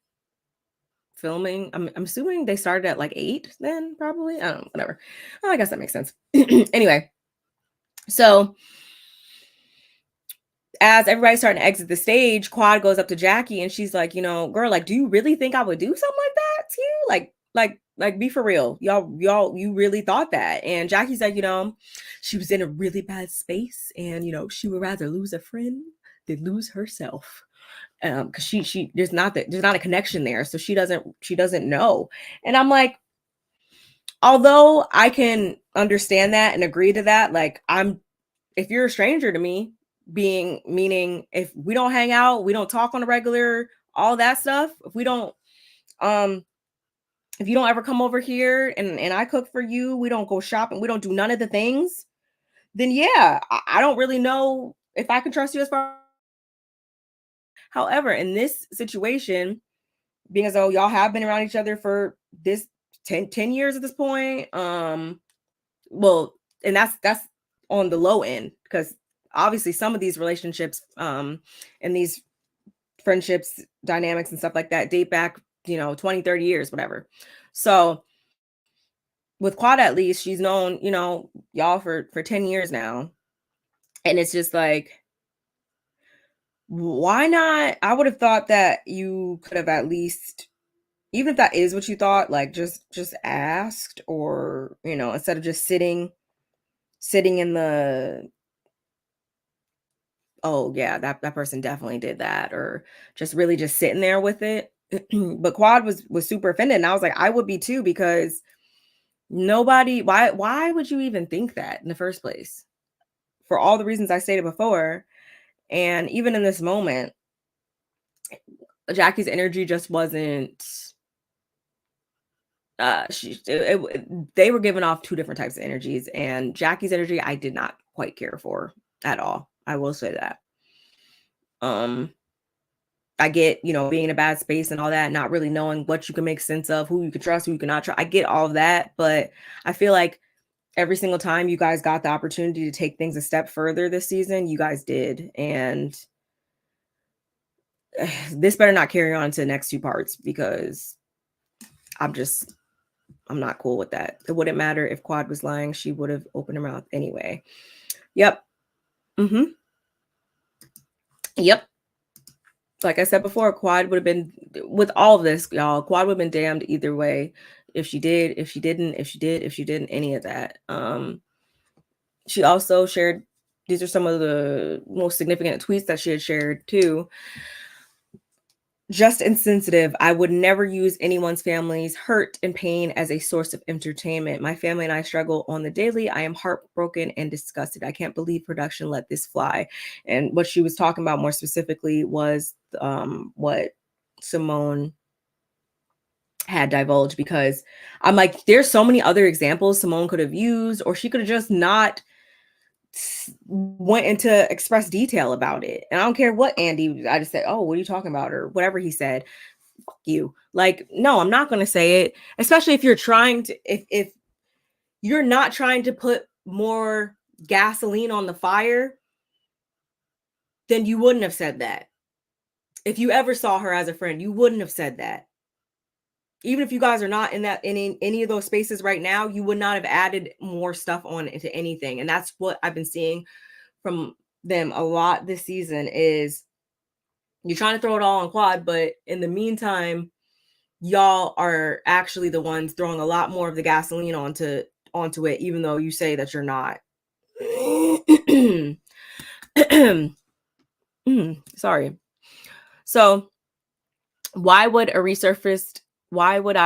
A: filming. I'm assuming they started at like 8 then, probably. I don't know, whatever. Oh, I guess that makes sense. Anyway, so as everybody's starting to exit the stage, Quad goes up to Jackie and she's like, girl, like, do you really think I would do something like that to you? Like, be for real. Y'all, you really thought that? And Jackie's like, she was in a really bad space and, she would rather lose a friend than lose herself. Because she there's not a connection there. So she doesn't know. And I'm like, although I can understand that and agree to that, like, if you're a stranger to me, meaning if we don't hang out, we don't talk on a regular, all that stuff, if you don't ever come over here and I cook for you, we don't go shopping, we don't do none of the things, then yeah, I don't really know if I can trust you as far. However, in this situation, being as though y'all have been around each other for this 10 years at this point, well, and that's on the low end, because obviously some of these relationships and these friendships dynamics and stuff like that date back 20, 30 years, whatever. So with Quad, at least she's known y'all for 10 years now, and it's just like, why not? I would have thought that you could have at least, even if that is what you thought, like, just asked, or instead of just sitting in the, oh yeah, that person definitely did that, or just really just sitting there with it. But Quad was super offended, and I was like, I would be too, because why would you even think that in the first place, for all the reasons I stated before. And even in this moment, Jackie's energy just wasn't, they were giving off two different types of energies, and Jackie's energy I did not quite care for at all, I will say that. I get, being in a bad space and all that, not really knowing what you can make sense of, who you can trust, who you cannot trust. I get all of that, but I feel like every single time you guys got the opportunity to take things a step further this season, you guys did. And this better not carry on to the next two parts, because I'm not cool with that. It wouldn't matter if Quad was lying. She would have opened her mouth anyway. Yep. Yep. Like I said before, Quad would have been, with all of this, y'all, Quad would have been damned either way. If she did, if she didn't, if she did, if she didn't, any of that. She also shared, these are some of the most significant tweets that she had shared too. Just insensitive. I would never use anyone's family's hurt and pain as a source of entertainment. My family and I struggle on the daily. I am heartbroken and disgusted. I can't believe production let this fly. And what she was talking about more specifically was what Simone had divulged, because I'm like, there's so many other examples Simone could have used, or she could have just not went into express detail about it. And I don't care what Andy, I just said, oh, what are you talking about, or whatever he said. Fuck you. Like, no, I'm not going to say it, especially if you're trying to, if you're not trying to put more gasoline on the fire, then you wouldn't have said that. If you ever saw her as a friend, you wouldn't have said that. Even if you guys are not in any of those spaces right now, you would not have added more stuff on into anything. And that's what I've been seeing from them a lot this season, is you're trying to throw it all on Quad, but in the meantime, y'all are actually the ones throwing a lot more of the gasoline onto it, even though you say that you're not. Sorry. So why would I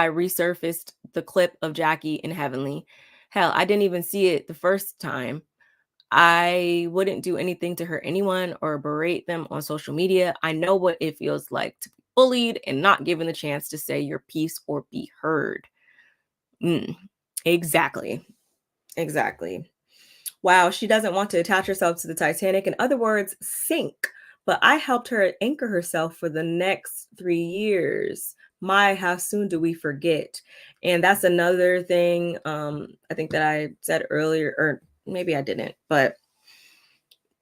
A: resurfaced the clip of Jackie in Heavenly? Hell, I didn't even see it the first time. I wouldn't do anything to hurt anyone or berate them on social media. I know what it feels like to be bullied and not given the chance to say your piece or be heard. Exactly. Wow, she doesn't want to attach herself to the Titanic. In other words, sink. But I helped her anchor herself for the next 3 years. My, how soon do we forget? And that's another thing I think that I said earlier, or maybe I didn't, but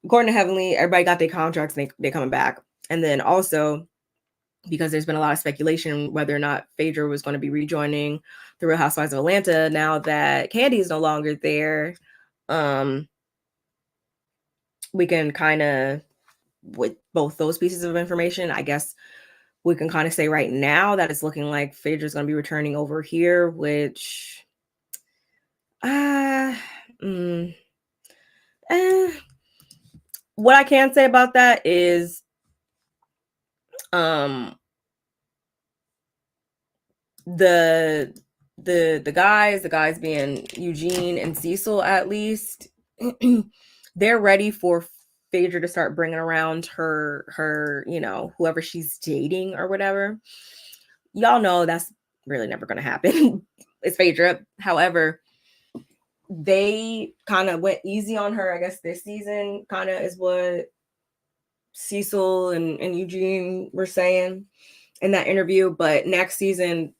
A: according to Heavenly, everybody got their contracts and they're coming back. And then also, because there's been a lot of speculation whether or not Phaedra was going to be rejoining the Real Housewives of Atlanta now that Candy is no longer there. We can kind of with both those pieces of information, I guess we can kind of say right now that it's looking like Phaedra's going to be returning over here, which mm, eh. What I can say about that is the guys being Eugene and Cecil, at least they're ready for Phaedra to start bringing around her whoever she's dating or whatever. Y'all know that's really never going to happen. It's Phaedra. However, they kind of went easy on her, I guess, this season, kind of is what Cecil and Eugene were saying in that interview. But next season,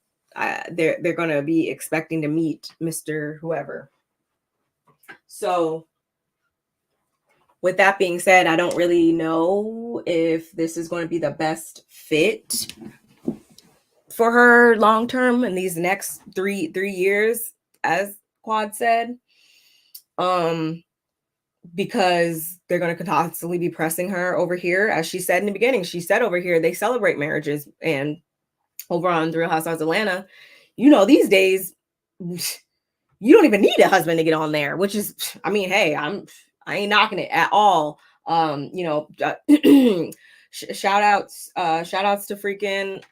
A: they're going to be expecting to meet Mr. Whoever. So with that being said, I don't really know if this is going to be the best fit for her long term in these next three years, as Quad said. Because they're going to constantly be pressing her over here. As she said in the beginning, she said over here, they celebrate marriages. And over on The Real Housewives of Atlanta, these days, you don't even need a husband to get on there, which is, I mean, hey, I ain't knocking it at all. Shout outs to freaking,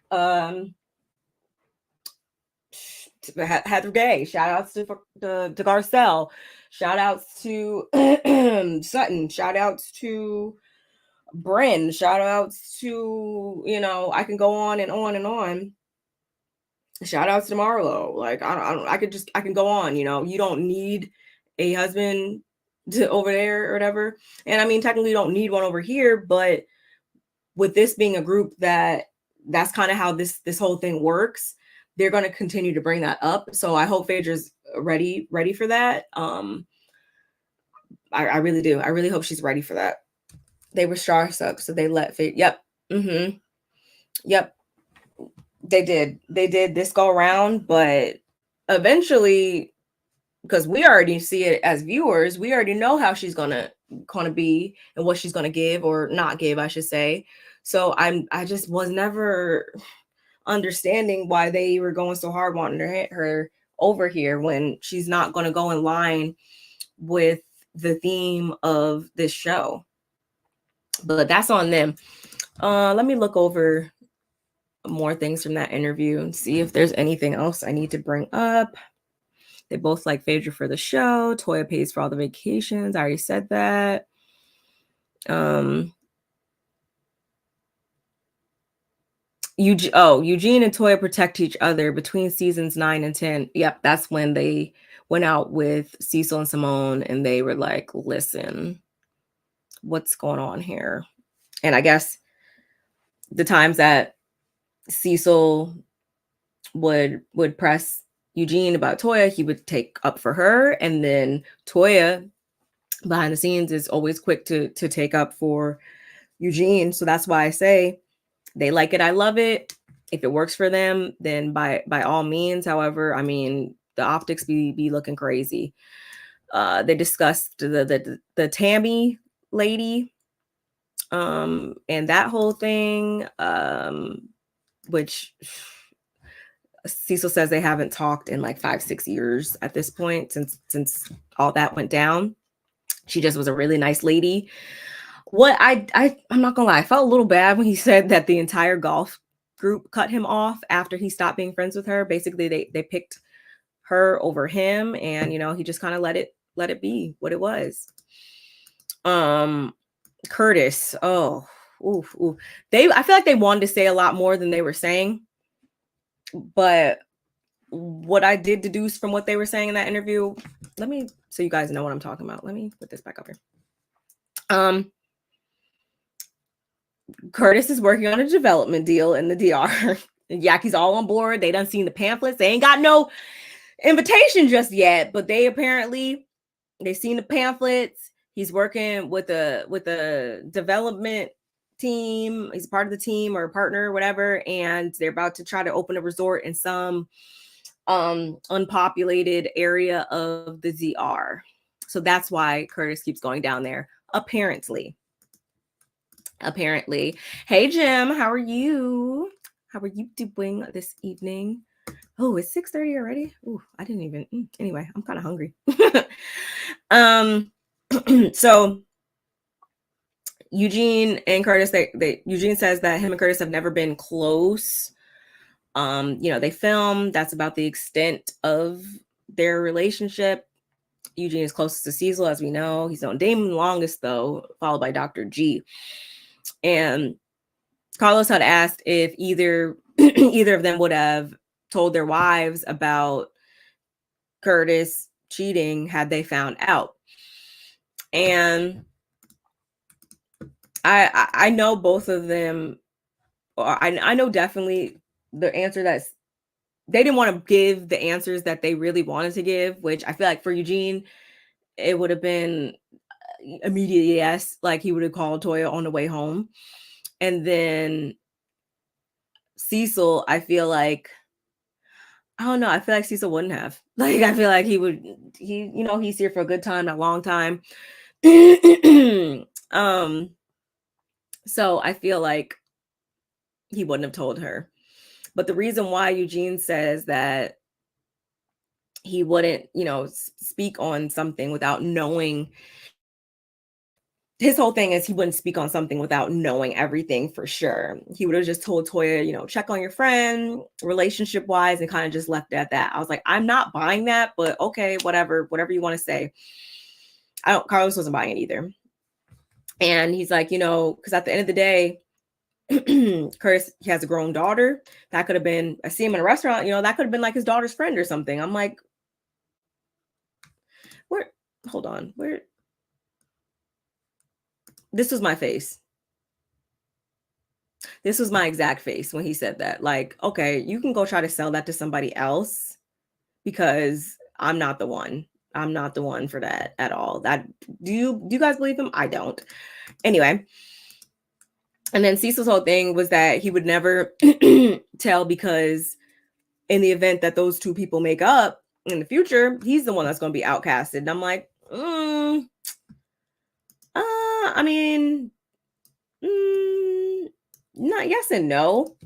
A: Heather Gay, shout outs to Garcelle, shout outs to Sutton, shout outs to Bryn, shout outs to, I can go on and on and on. Shout outs to Marlo. Like, I can go on, you don't need a husband over there or whatever. And I mean, technically you don't need one over here, but with this being a group that's kind of how this whole thing works, they're going to continue to bring that up. So I hope Phaedra's ready for that. I really do. I really hope she's ready for that. They were starstruck, so they let Phaedra. Yep. Mm-hmm. Yep. They did this go around, but eventually, because we already see it as viewers, we already know how she's gonna be and what she's gonna give or not give, I should say. So I just was never understanding why they were going so hard wanting to hit her over here when she's not going to go in line with the theme of this show. But that's on them. Let me look over more things from that interview and see if there's anything else I need to bring up. They both like Phaedra for the show. Toya pays for all the vacations. I already said that. Eugene and Toya protect each other between seasons 9 and 10. Yep, that's when they went out with Cecil and Simone and they were like, listen, what's going on here? And I guess the times that Cecil would press Eugene about Toya, he would take up for her. And then Toya, behind the scenes, is always quick to take up for Eugene. So that's why I say they like it. I love it. If it works for them, then by all means. However, I mean, the optics be looking crazy. They discussed the Tammy lady, and that whole thing, which Cecil says they haven't talked in like 5-6 years at this point since all that went down. She just was a really nice lady. What I'm not gonna lie, I felt a little bad when he said that the entire golf group cut him off after he stopped being friends with her. Basically, they picked her over him, and he just kind of let it be what it was. Curtis, I feel like they wanted to say a lot more than they were saying, but what I did deduce from what they were saying in that interview, so you guys know what I'm talking about. Let me put this back up here. Curtis is working on a development deal in the DR. Yaki's all on board. They done seen the pamphlets. They ain't got no invitation just yet, but they've seen the pamphlets. He's working with a development team. He's part of the team or a partner or whatever, and they're about to try to open a resort in some unpopulated area of the ZR. So that's why Curtis keeps going down there, apparently. apparently. Hey, Jim, how are you? How are you doing this evening? Oh, it's 6:30 already. Ooh, I didn't even. Anyway, I'm kind of hungry. um, so Eugene and Curtis, Eugene says that him and Curtis have never been close. They film. That's about the extent of their relationship. Eugene is closest to Cecil, as we know. He's known Damon longest, though, followed by Dr. G. And Carlos had asked if either either of them would have told their wives about Curtis cheating had they found out. And I know both of them, or I know definitely the answer that's they didn't want to give the answers that they really wanted to give, which I feel like for Eugene, it would have been immediate yes, like he would have called Toya on the way home. And then Cecil, I feel like I don't know. I feel like Cecil wouldn't have. Like, I feel like he's here for a good time, a long time. So I feel like he wouldn't have told her. But the reason why Eugene says that he wouldn't, speak on something without knowing, his whole thing is he wouldn't speak on something without knowing everything for sure. He would have just told Toya, check on your friend relationship wise, and kind of just left it at that. I was like, I'm not buying that, but okay, whatever you want to say. Carlos wasn't buying it either. And he's like, because at the end of the day, Curtis, he has a grown daughter. That could have been, I see him in a restaurant, that could have been like his daughter's friend or something. I'm like, hold on, this was my face. This was my exact face when he said that. Like, okay, you can go try to sell that to somebody else because I'm not the one. I'm not the one for that at all. Do you guys believe him? I don't. Anyway. And then Cecil's whole thing was that he would never tell because in the event that those two people make up in the future, he's the one that's going to be outcasted. And I'm like, I mean, not yes and no.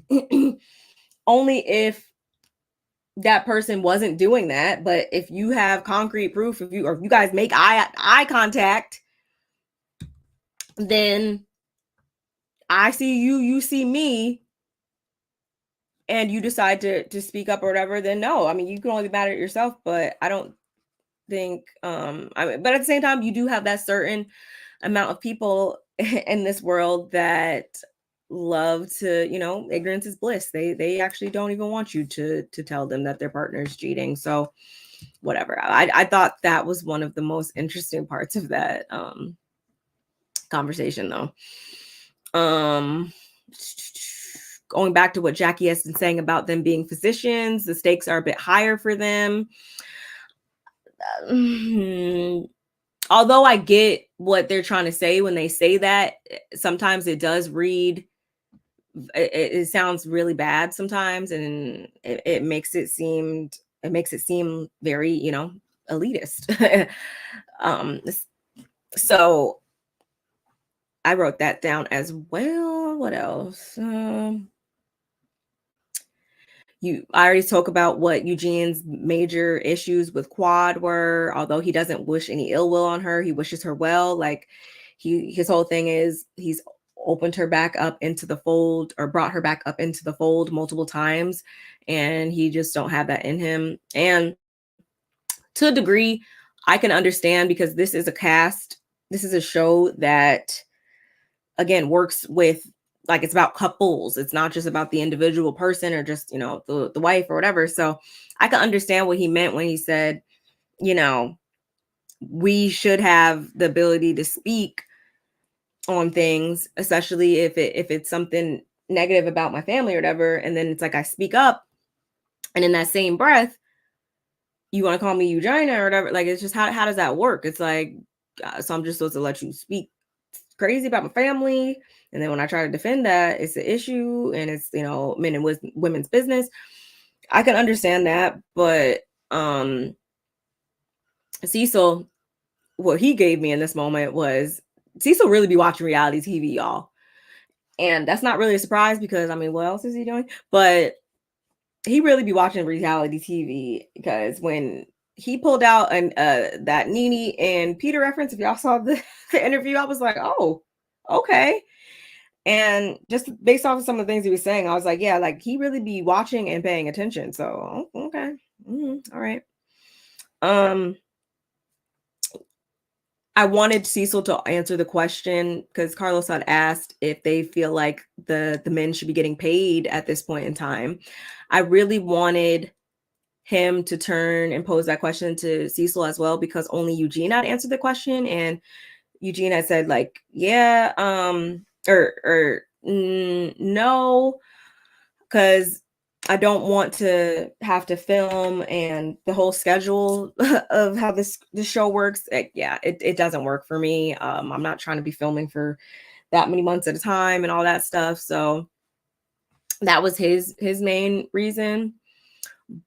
A: Only if that person wasn't doing that. But if you have concrete proof, if you guys make eye contact, then I see you, you see me, and you decide to speak up or whatever, then no. I mean, you can only be mad at yourself, but I don't think but at the same time, you do have that certain amount of people in this world that love to, ignorance is bliss. They actually don't even want you to tell them that their partner is cheating. So whatever. I thought that was one of the most interesting parts of that conversation though. Going back to what Jackie has been saying about them being physicians, the stakes are a bit higher for them. Although I get what they're trying to say when they say that, sometimes it does read, it sounds really bad sometimes, and it makes it seem very, elitist. So I wrote that down as well. What else? I already spoke about what Eugene's major issues with Quad were. Although he doesn't wish any ill will on her, he wishes her well. Like his whole thing is he's opened her back up into the fold, or brought her back up into the fold multiple times, and he just don't have that in him. And to a degree, I can understand, because this is a show that again works with, like, it's about couples. It's not just about the individual person or just, the wife or whatever. So I can understand what he meant when he said, we should have the ability to speak on things, especially if it's something negative about my family or whatever. And then it's like, I speak up, and in that same breath, you want to call me Eugenia or whatever. Like, it's just, how does that work? It's like, so I'm just supposed to let you speak crazy about my family, and then when I try to defend that, it's an issue, and it's, men and women's business. I can understand that, but Cecil, what he gave me in this moment was, Cecil really be watching reality TV, y'all. And that's not really a surprise because, I mean, what else is he doing? But he really be watching reality TV, because when he pulled out that Nene and Peter reference, if y'all saw the interview, I was like, oh, okay. And just based off of some of the things he was saying, I was like, yeah, like he really be watching and paying attention. So, okay. All right. I wanted Cecil to answer the question because Carlos had asked if they feel like the men should be getting paid at this point in time. I really wanted him to turn and pose that question to Cecil as well, because only Eugene had answered the question, and Eugene had said like, yeah, no, because I don't want to have to film, and the whole schedule of how this show works. It doesn't work for me. I'm not trying to be filming for that many months at a time and all that stuff. So that was his main reason.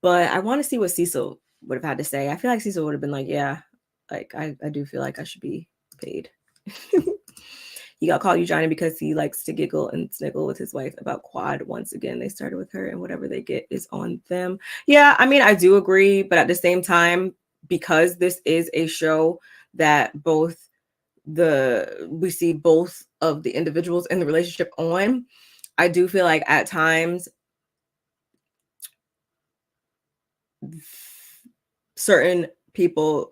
A: But I want to see what Cecil would have had to say. I feel like Cecil would have been like, yeah, like I do feel like I should be paid. He got called Eugenia because he likes to giggle and sniggle with his wife about quad. Once again, they started with her, and whatever they get is on them. Yeah, I mean, I do agree, but at the same time, because this is a show that we see both of the individuals in the relationship on, I do feel like at times certain people,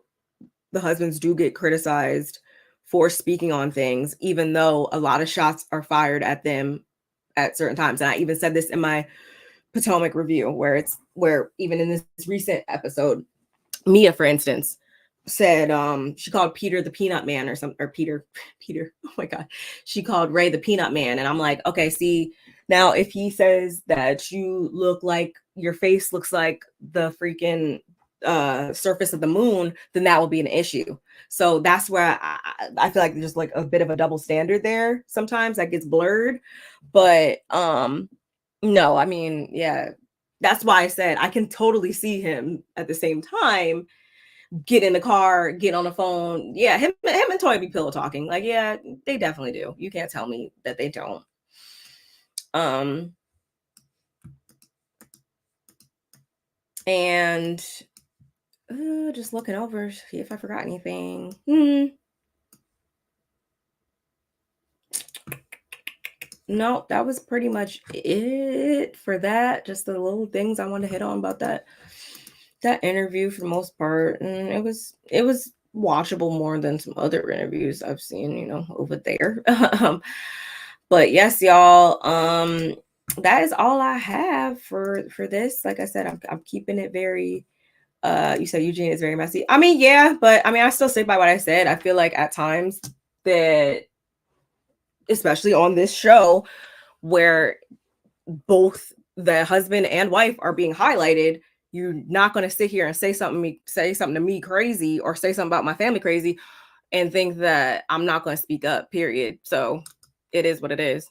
A: the husbands, do get criticized for speaking on things, even though a lot of shots are fired at them at certain times. And I even said this in my Potomac review, where even in this recent episode, Mia, for instance, said she called Peter the Peanut Man or something, or Peter, oh my God, she called Ray the Peanut Man. And I'm like, okay, see, now if he says that you look like, your face looks like the freaking surface of the moon, then that will be an issue. So that's where I feel like there's like a bit of a double standard there. Sometimes that gets blurred, but no, I mean, yeah, that's why I said I can totally see him at the same time get in the car, get on the phone. Yeah, him and Toya be pillow talking. Like, yeah, they definitely do. You can't tell me that they don't. And just looking over, see if I forgot anything. No, that was pretty much it for that. Just the little things I wanted to hit on about that interview for the most part. And it was watchable more than some other interviews I've seen, over there. But yes, y'all, that is all I have for this. Like I said, I'm keeping it very you said Eugene is very messy. I mean, yeah, but I mean, I still stick by what I said. I feel like at times that, especially on this show, where both the husband and wife are being highlighted, you're not going to sit here and say something to me crazy, or say something about my family crazy, and think that I'm not going to speak up, period. So it is what it is.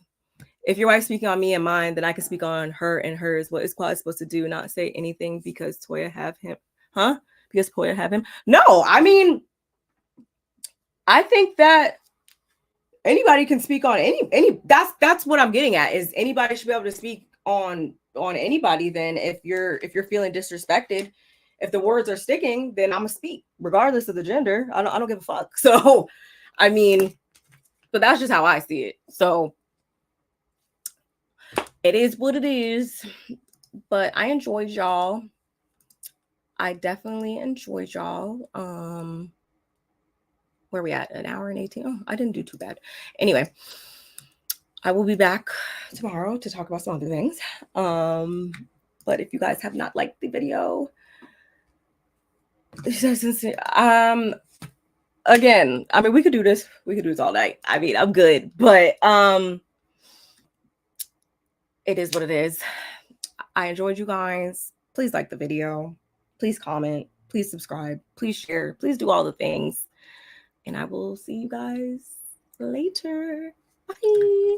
A: If your wife's speaking on me and mine, then I can speak on her and hers. What is Quad supposed to do? Not say anything because Toya have him? Huh? Because Toya have him? No, I mean, I think that anybody can speak on any. That's what I'm getting at, is anybody should be able to speak on anybody. Then if you're feeling disrespected, if the words are sticking, then I'm gonna speak regardless of the gender. I don't give a fuck. So, I mean, but that's just how I see it. So it is what it is. But I enjoyed y'all. I definitely enjoyed y'all. Where are we at? An hour and 18. Oh, I didn't do too bad. Anyway, I will be back tomorrow to talk about some other things. But if you guys have not liked the video, again, I mean, we could do this all night. I mean, I'm good, but it is what it is. I enjoyed you guys. Please like the video. Please comment. Please subscribe. Please share. Please do all the things. And I will see you guys later. Bye.